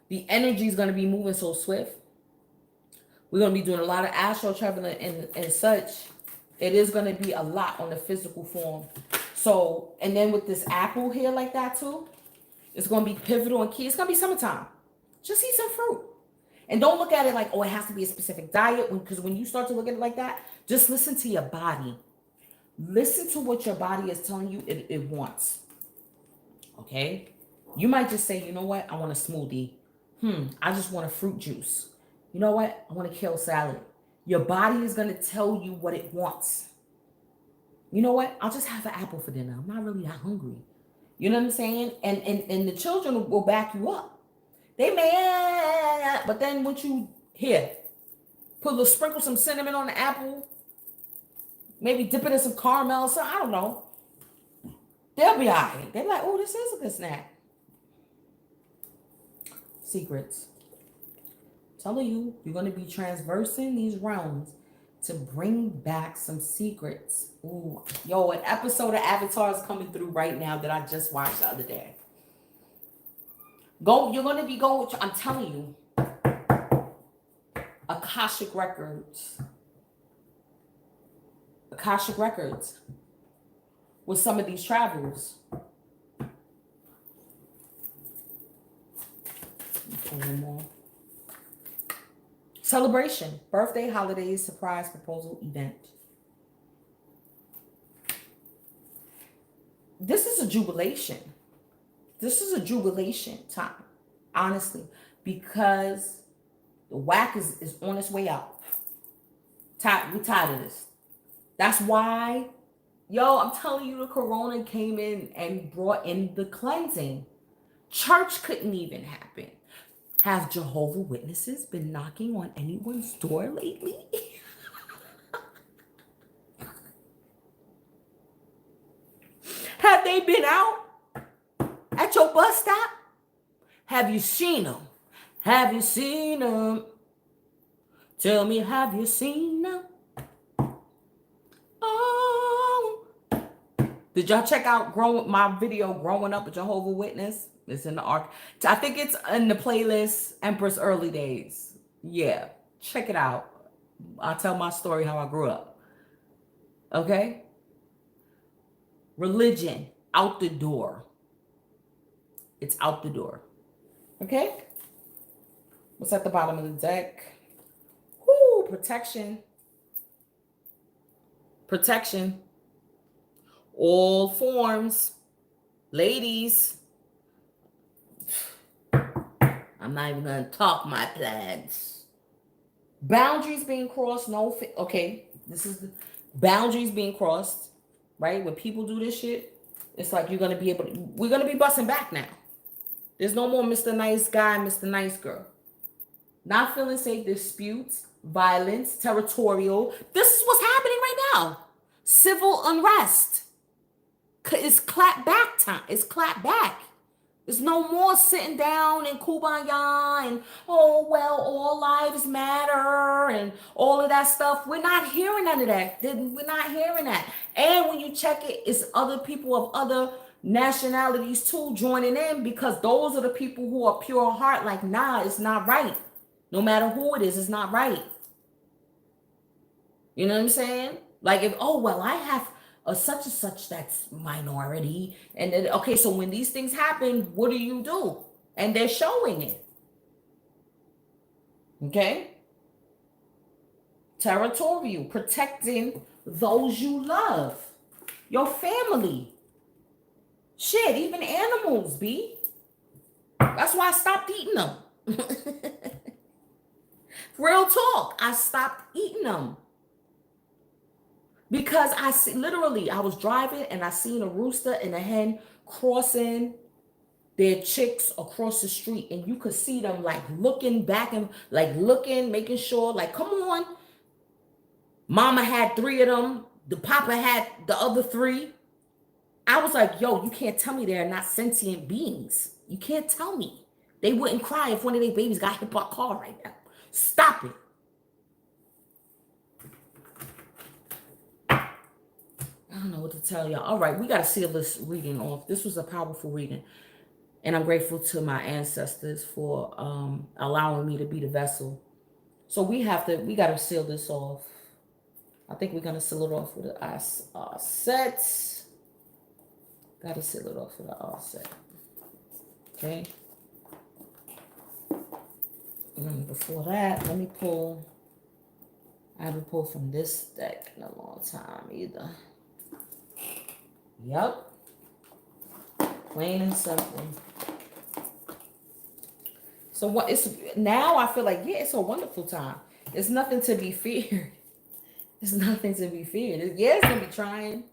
Speaker 1: the energy is gonna be moving so swift. We're gonna be doing a lot of astral traveling and such. It is gonna be a lot on the physical form. So, and then with this apple here like that too, it's gonna be pivotal and key. It's gonna be summertime. Just eat some fruit. And don't look at it like, oh, it has to be a specific diet. Because when you start to look at it like that, just listen to your body. Listen to what your body is telling you it wants. Okay? You might just say, you know what? I want a smoothie. I just want a fruit juice. You know what? I want a kale salad. Your body is going to tell you what it wants. You know what? I'll just have an apple for dinner. I'm not really that hungry. You know what I'm saying? And the children will back you up. They may, but then once you here, sprinkle some cinnamon on the apple, maybe dip it in some caramel, so I don't know. They'll be all right. They're like, oh, this is a good snack. Secrets. Telling you, you're going to be transversing these realms to bring back some secrets. Ooh, yo, an episode of Avatar is coming through right now that I just watched the other day. You're going to be going, I'm telling you, Akashic Records. Akashic Records with some of these travels. One more. Celebration, birthday, holidays, surprise, proposal, event. This is a jubilation. This is a jubilation time, honestly, because the whack is on its way out. We're tired of this. That's why, yo, I'm telling you, the corona came in and brought in the cleansing. Church couldn't even happen. Have Jehovah Witnesses been knocking on anyone's door lately? Have they been out at your bus stop? Have you seen them? Have you seen them? Tell me, have you seen them? Oh. Did y'all check out my video, Growing Up a Jehovah Witness? It's in the arc. I think it's in the playlist Empress Early Days. Yeah, check it out. I'll tell my story how I grew up. Okay? Religion, out the door. It's out the door. Okay? What's at the bottom of the deck? Whoo, protection. Protection. All forms. Ladies. I'm not even going to talk my plans. Boundaries being crossed. Okay, this is the boundaries being crossed, right? When people do this shit, it's like we're going to be busting back now. There's no more Mr. Nice Guy, Mr. Nice Girl. Not feeling safe, disputes, violence, territorial. This is what's happening right now. Civil unrest. It's clap back time. It's clap back. There's no more sitting down and kumbaya and, oh, well, all lives matter and all of that stuff. We're not hearing none of that. We're not hearing that. And when you check it, it's other people of other nationalities too joining in, because those are the people who are pure heart. Like, nah, it's not right. No matter who it is, it's not right. You know what I'm saying? Like, if, oh, well, I have a such and such that's minority. And then, okay, so when these things happen, what do? And they're showing it. Okay? Territorial, protecting those you love. Your family. Shit, even animals, B. That's why I stopped eating them. Real talk, I stopped eating them. Because I was driving and I seen a rooster and a hen crossing their chicks across the street, and you could see them like looking back and like looking, making sure, like, come on. Mama had 3 of them. The papa had the other 3. I was like, yo, you can't tell me they're not sentient beings. You can't tell me. They wouldn't cry if one of their babies got hit by a car right now. Stop it. I don't know what to tell y'all. All right, we got to seal this reading off. This was a powerful reading. And I'm grateful to my ancestors for allowing me to be the vessel. So we got to seal this off. I think we're going to seal it off with our sets. Got to seal it off with our set. Okay. And before that, let me pull. I haven't pulled from this deck in a long time either. Yep. Plain and simple. So what it's now I feel like, yeah, it's a wonderful time. It's nothing to be feared. It's nothing to be feared. Yeah, it's gonna be trying,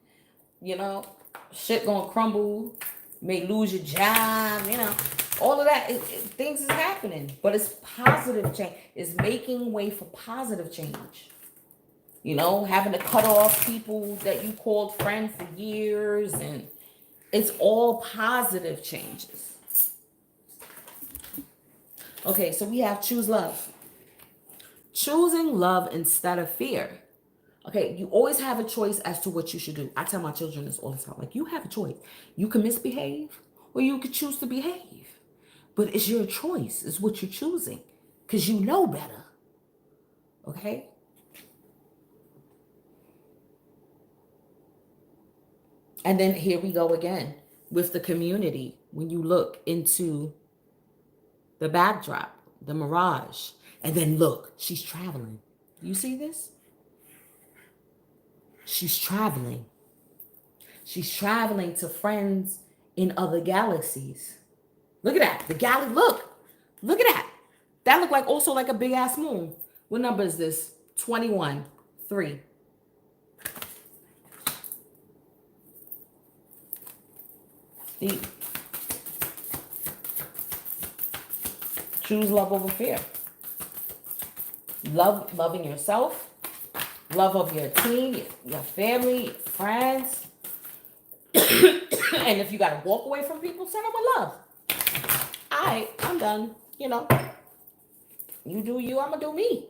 Speaker 1: you know, shit gonna crumble, may lose your job, you know, all of that. Things is happening, but it's positive change. It's making way for positive change. You know, having to cut off people that you called friend for years, and it's all positive changes. Okay, so we have choose love. Choosing love instead of fear. Okay, you always have a choice as to what you should do. I tell my children this all the time. Like, you have a choice. You can misbehave or you could choose to behave. But it's your choice. It's what you're choosing because you know better. Okay? And then here we go again with the community. When you look into the backdrop, the mirage, and then look, she's traveling. You see this? She's traveling. She's traveling to friends in other galaxies. Look at that. The galaxy. Look at that. That looked like also like a big ass moon. What number is this? 21. 3. Deep. Choose love over fear. Loving yourself. Love of your team, your family, your friends. And if you got to walk away from people, send them with love. All right, I'm done. You know, you do you, I'm going to do me.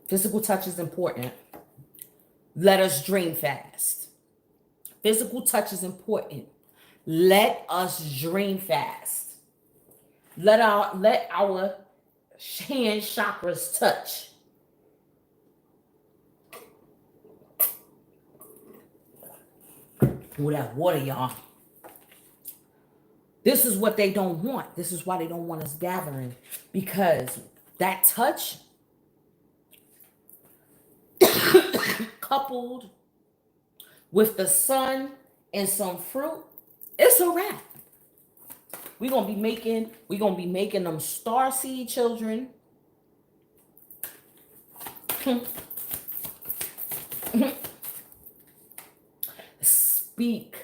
Speaker 1: Physical touch is important. Let us dream fast. Physical touch is important. Let us dream fast. Let our hand chakras touch. Ooh, that water, y'all. This is what they don't want. This is why they don't want us gathering. Because that touch, coupled with the sun and some fruit, it's a wrap. We're gonna be making them starseed children. Speak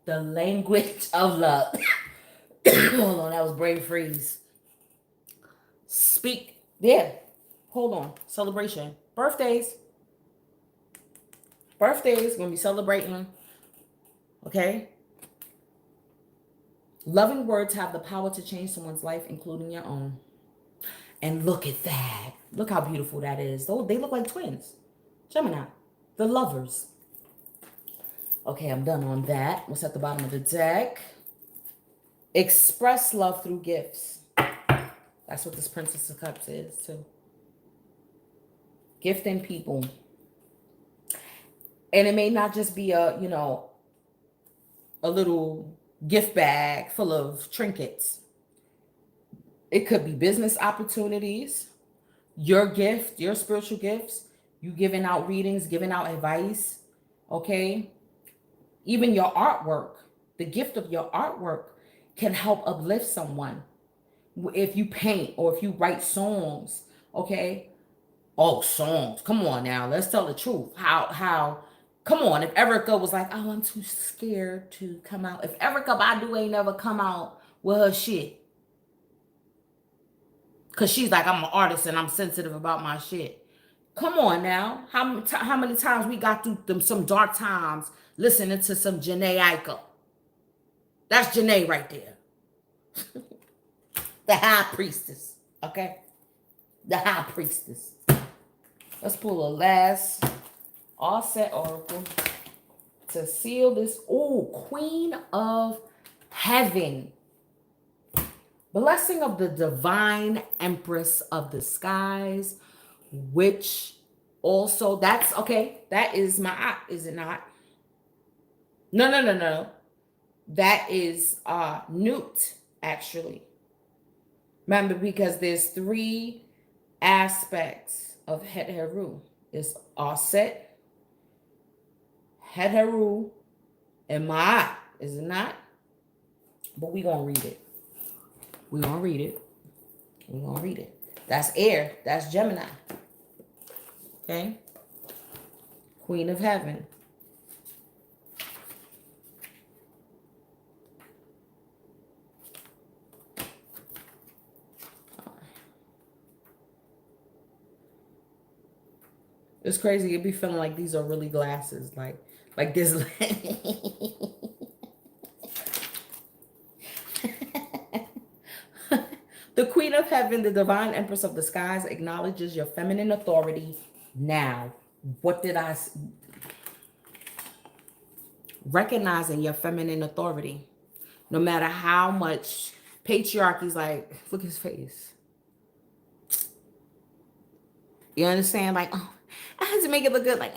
Speaker 1: the language of love. Hold on, that was brain freeze. Speak, yeah. Hold on. Celebration. Birthdays, gonna be celebrating. Okay. Loving words have the power to change someone's life, including your own. And look at that. Look how beautiful that is. They look like twins. Gemini, the lovers. Okay, I'm done on that. What's at the bottom of the deck? Express love through gifts. That's what this Princess of Cups is, too. Gifting people. And it may not just be a little gift bag full of trinkets. It could be business opportunities, your gift, your spiritual gifts, you giving out readings, giving out advice, okay? Even your artwork, the gift of your artwork can help uplift someone. If you paint or if you write songs, okay? Oh, songs. Come on now. Let's tell the truth. How come on. If Erica was like, oh, I'm too scared to come out. If Erica Badu ain't never come out with her shit. Because she's like, I'm an artist and I'm sensitive about my shit. Come on now. How many times we got through some dark times listening to some Janae Aiko? That's Janae right there. The high priestess. Okay? The high priestess. Let's pull a last offset oracle to seal this. Oh, Queen of Heaven. Blessing of the divine Empress of the skies, which also, that's okay. That is my, is it not? No. That is Newt, actually. Remember, because there's three aspects of Het Heru. It's Offset, Het Heru, and Ma'at, is it not? But we gonna read it. We gonna read it. We gonna read it. That's air. That's Gemini. Okay? Queen of Heaven. It's crazy. You'd be feeling like these are really glasses. Like this. The Queen of Heaven, the divine Empress of the skies, acknowledges your feminine authority now. What did I... Recognizing your feminine authority. No matter how much patriarchy's like, look at his face. You understand? Like, oh, I had to make it look good. Like,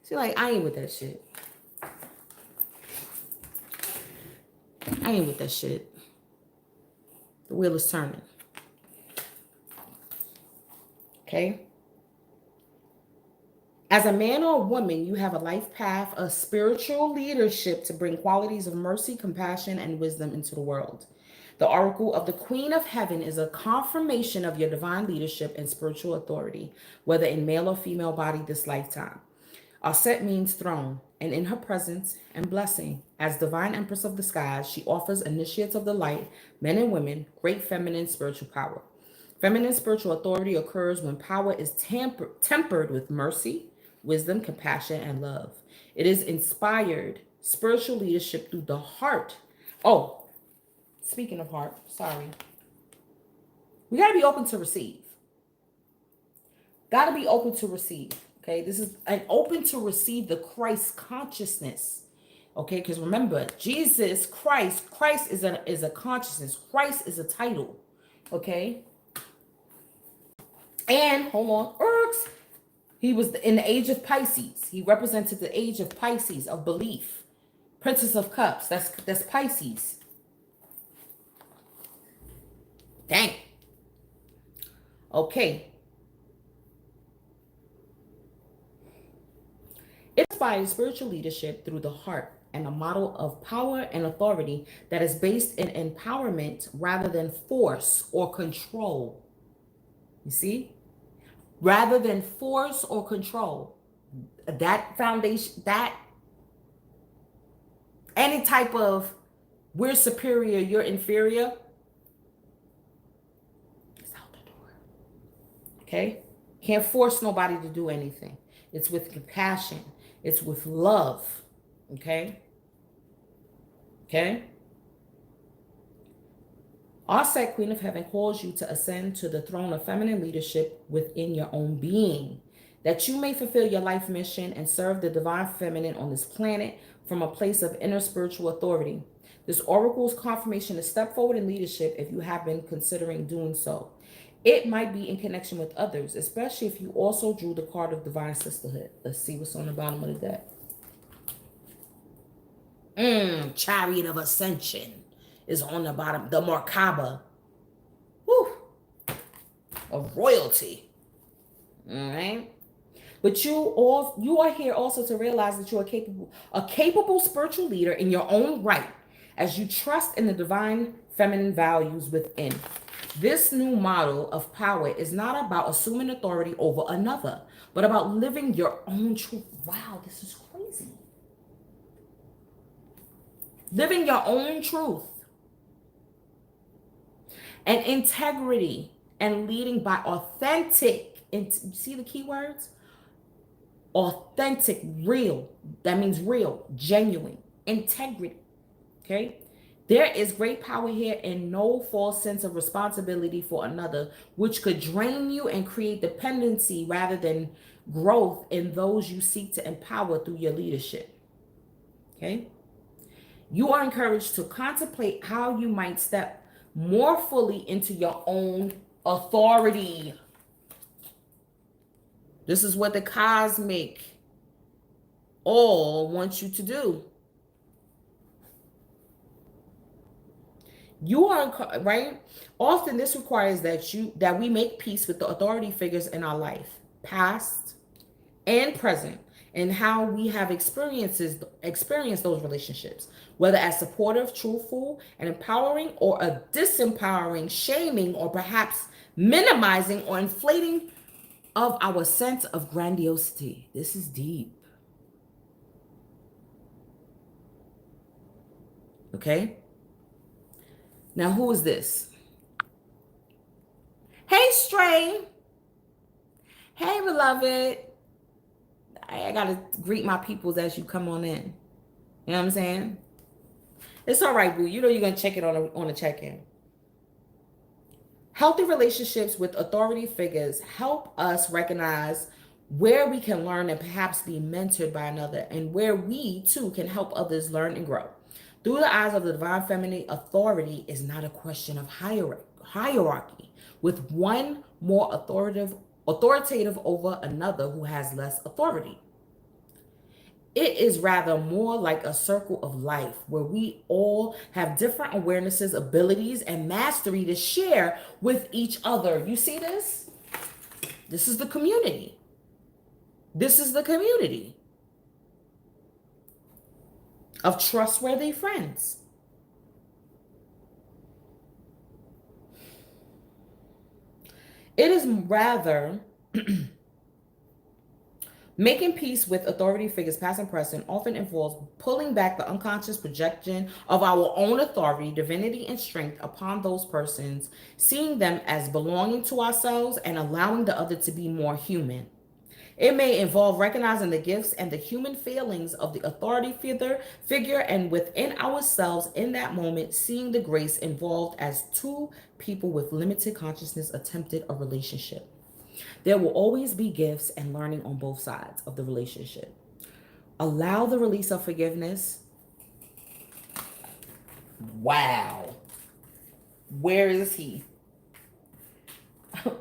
Speaker 1: she's like, I ain't with that shit. I ain't with that shit. The wheel is turning. Okay? As a man or a woman, you have a life path of spiritual leadership to bring qualities of mercy, compassion, and wisdom into the world. The oracle of the Queen of Heaven is a confirmation of your divine leadership and spiritual authority, whether in male or female body this lifetime. Aset means throne, and in her presence and blessing, as divine Empress of the skies, she offers initiates of the light, men and women, great feminine spiritual power. Feminine spiritual authority occurs when power is tempered with mercy, wisdom, compassion, and love. It is inspired spiritual leadership through the heart. Oh, speaking of heart, sorry. We got to be open to receive. Got to be open to receive. Okay, this is an open to receive the Christ consciousness. Okay, because remember, Jesus Christ is a consciousness. Christ is a title. Okay. And hold on, he was in the age of Pisces. He represented the age of Pisces, of belief. Princess of Cups. That's Pisces. Dang. Okay. It inspires spiritual leadership through the heart and a model of power and authority that is based in empowerment rather than force or control. You see? Rather than force or control. That foundation, that any type of we're superior, you're inferior, it's out the door. Okay? Can't force nobody to do anything. It's with compassion. It's with love. Okay? Okay? Aset, Queen of Heaven, calls you to ascend to the throne of feminine leadership within your own being, that you may fulfill your life mission and serve the divine feminine on this planet from a place of inner spiritual authority. This oracle's confirmation to step forward in leadership if you have been considering doing so. It might be in connection with others, especially if you also drew the card of divine sisterhood. Let's see what's on the bottom of the deck. Chariot of Ascension is on the bottom. The Merkaba. Whew. Of royalty. All right. But you are here also to realize that you are a capable spiritual leader in your own right, as you trust in the divine feminine values within. This new model of power is not about assuming authority over another, but about living your own truth. Wow, this is crazy. Living your own truth and integrity and leading by authentic, and see the key words? authentic, real. That means real, genuine, integrity. Okay? There is great power here and no false sense of responsibility for another, which could drain you and create dependency rather than growth in those you seek to empower through your leadership. Okay? You are encouraged to contemplate how you might step more fully into your own authority. This is what the cosmic all wants you to do. You are right. Often this requires that we make peace with the authority figures in our life, past and present, and how we have experienced those relationships, whether as supportive, truthful, and empowering, or a disempowering, shaming, or perhaps minimizing or inflating of our sense of grandiosity. This is deep. Okay? Now, who is this? Hey, Stray. Hey, beloved. I gotta greet my peoples as you come on in. You know what I'm saying? It's all right, boo. You know you're gonna check it on a check-in. Healthy relationships with authority figures help us recognize where we can learn and perhaps be mentored by another, and where we too can help others learn and grow. Through the eyes of the divine feminine, authority is not a question of hierarchy, with one more authoritative over another who has less authority. It is rather more like a circle of life where we all have different awarenesses, abilities, and mastery to share with each other. You see this? This is the community. This is the community of trustworthy friends. It is rather making peace with authority figures, past and present, often involves pulling back the unconscious projection of our own authority, divinity, and strength upon those persons, seeing them as belonging to ourselves and allowing the other to be more human. It may involve recognizing the gifts and the human failings of the authority figure, and within ourselves in that moment, seeing the grace involved as two people with limited consciousness attempted a relationship. There will always be gifts and learning on both sides of the relationship. Allow the release of forgiveness. Wow. Where is he?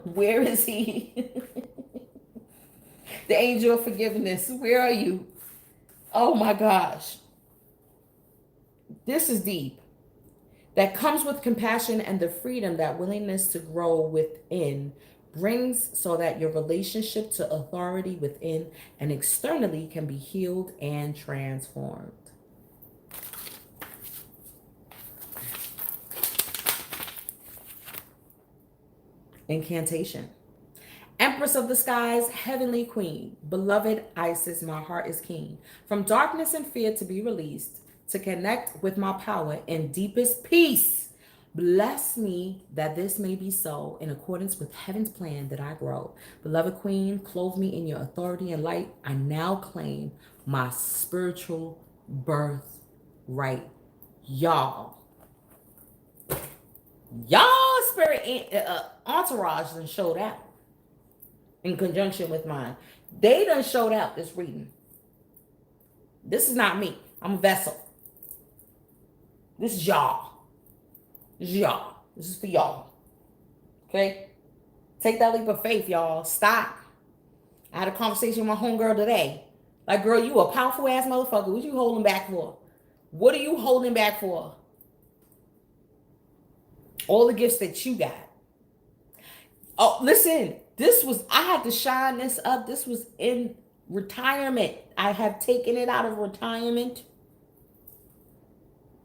Speaker 1: Where is he? The angel of forgiveness. Where are you? Oh my gosh. This is deep. That comes with compassion and the freedom that willingness to grow within brings, so that your relationship to authority within and externally can be healed and transformed. Incantation. Empress of the skies, heavenly queen, beloved Isis, my heart is keen. From darkness and fear to be released, to connect with my power in deepest peace. Bless me that this may be so, in accordance with heaven's plan that I grow. Beloved queen, clothe me in your authority and light. I now claim my spiritual birth right. Y'all spirit entourage done showed out in conjunction with mine. They done showed out this reading. This is not me. I'm a vessel. This is y'all. This is y'all. This is for y'all. Okay? Take that leap of faith, y'all. Stop. I had a conversation with my homegirl today. Like, girl, you a powerful ass motherfucker. What you holding back for? What are you holding back for? All the gifts that you got. Oh, listen. I had to shine this up. This was in retirement. I have taken it out of retirement.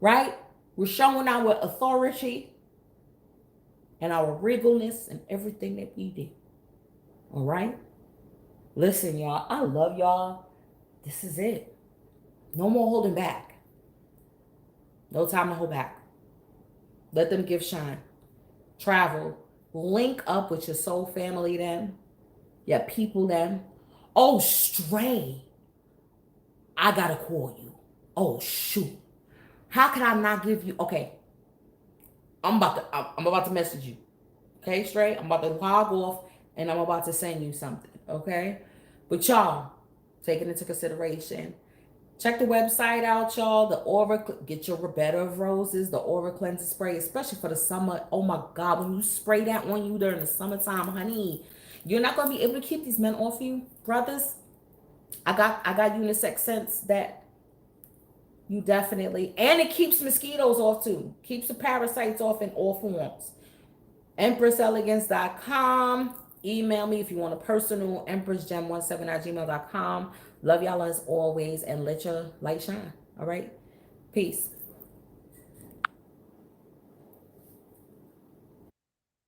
Speaker 1: Right? We're showing our authority and our regalness and everything that we do. All right? Listen, y'all. I love y'all. This is it. No more holding back. No time to hold back. Let them give shine. Travel. Link up with your soul family then. Your people then. Oh, Stray, I gotta call you. Oh, shoot. How can I not give you? Okay, I'm about to message you. Okay, Stray, I'm about to log off and I'm about to send you something. Okay, but y'all, taking into consideration, check the website out, y'all. The Aura, get your Roberta of Roses, the Aura Cleanser Spray, especially for the summer. Oh my God, when you spray that on you during the summertime, honey, you're not gonna be able to keep these men off you, brothers. I got unisex scents that you definitely, and it keeps mosquitoes off too. Keeps the parasites off in all forms. EmpressElegance.com. Email me if you want a personal, empressgem17 at gmail.com. Love y'all as always, and let your light shine. All right? Peace.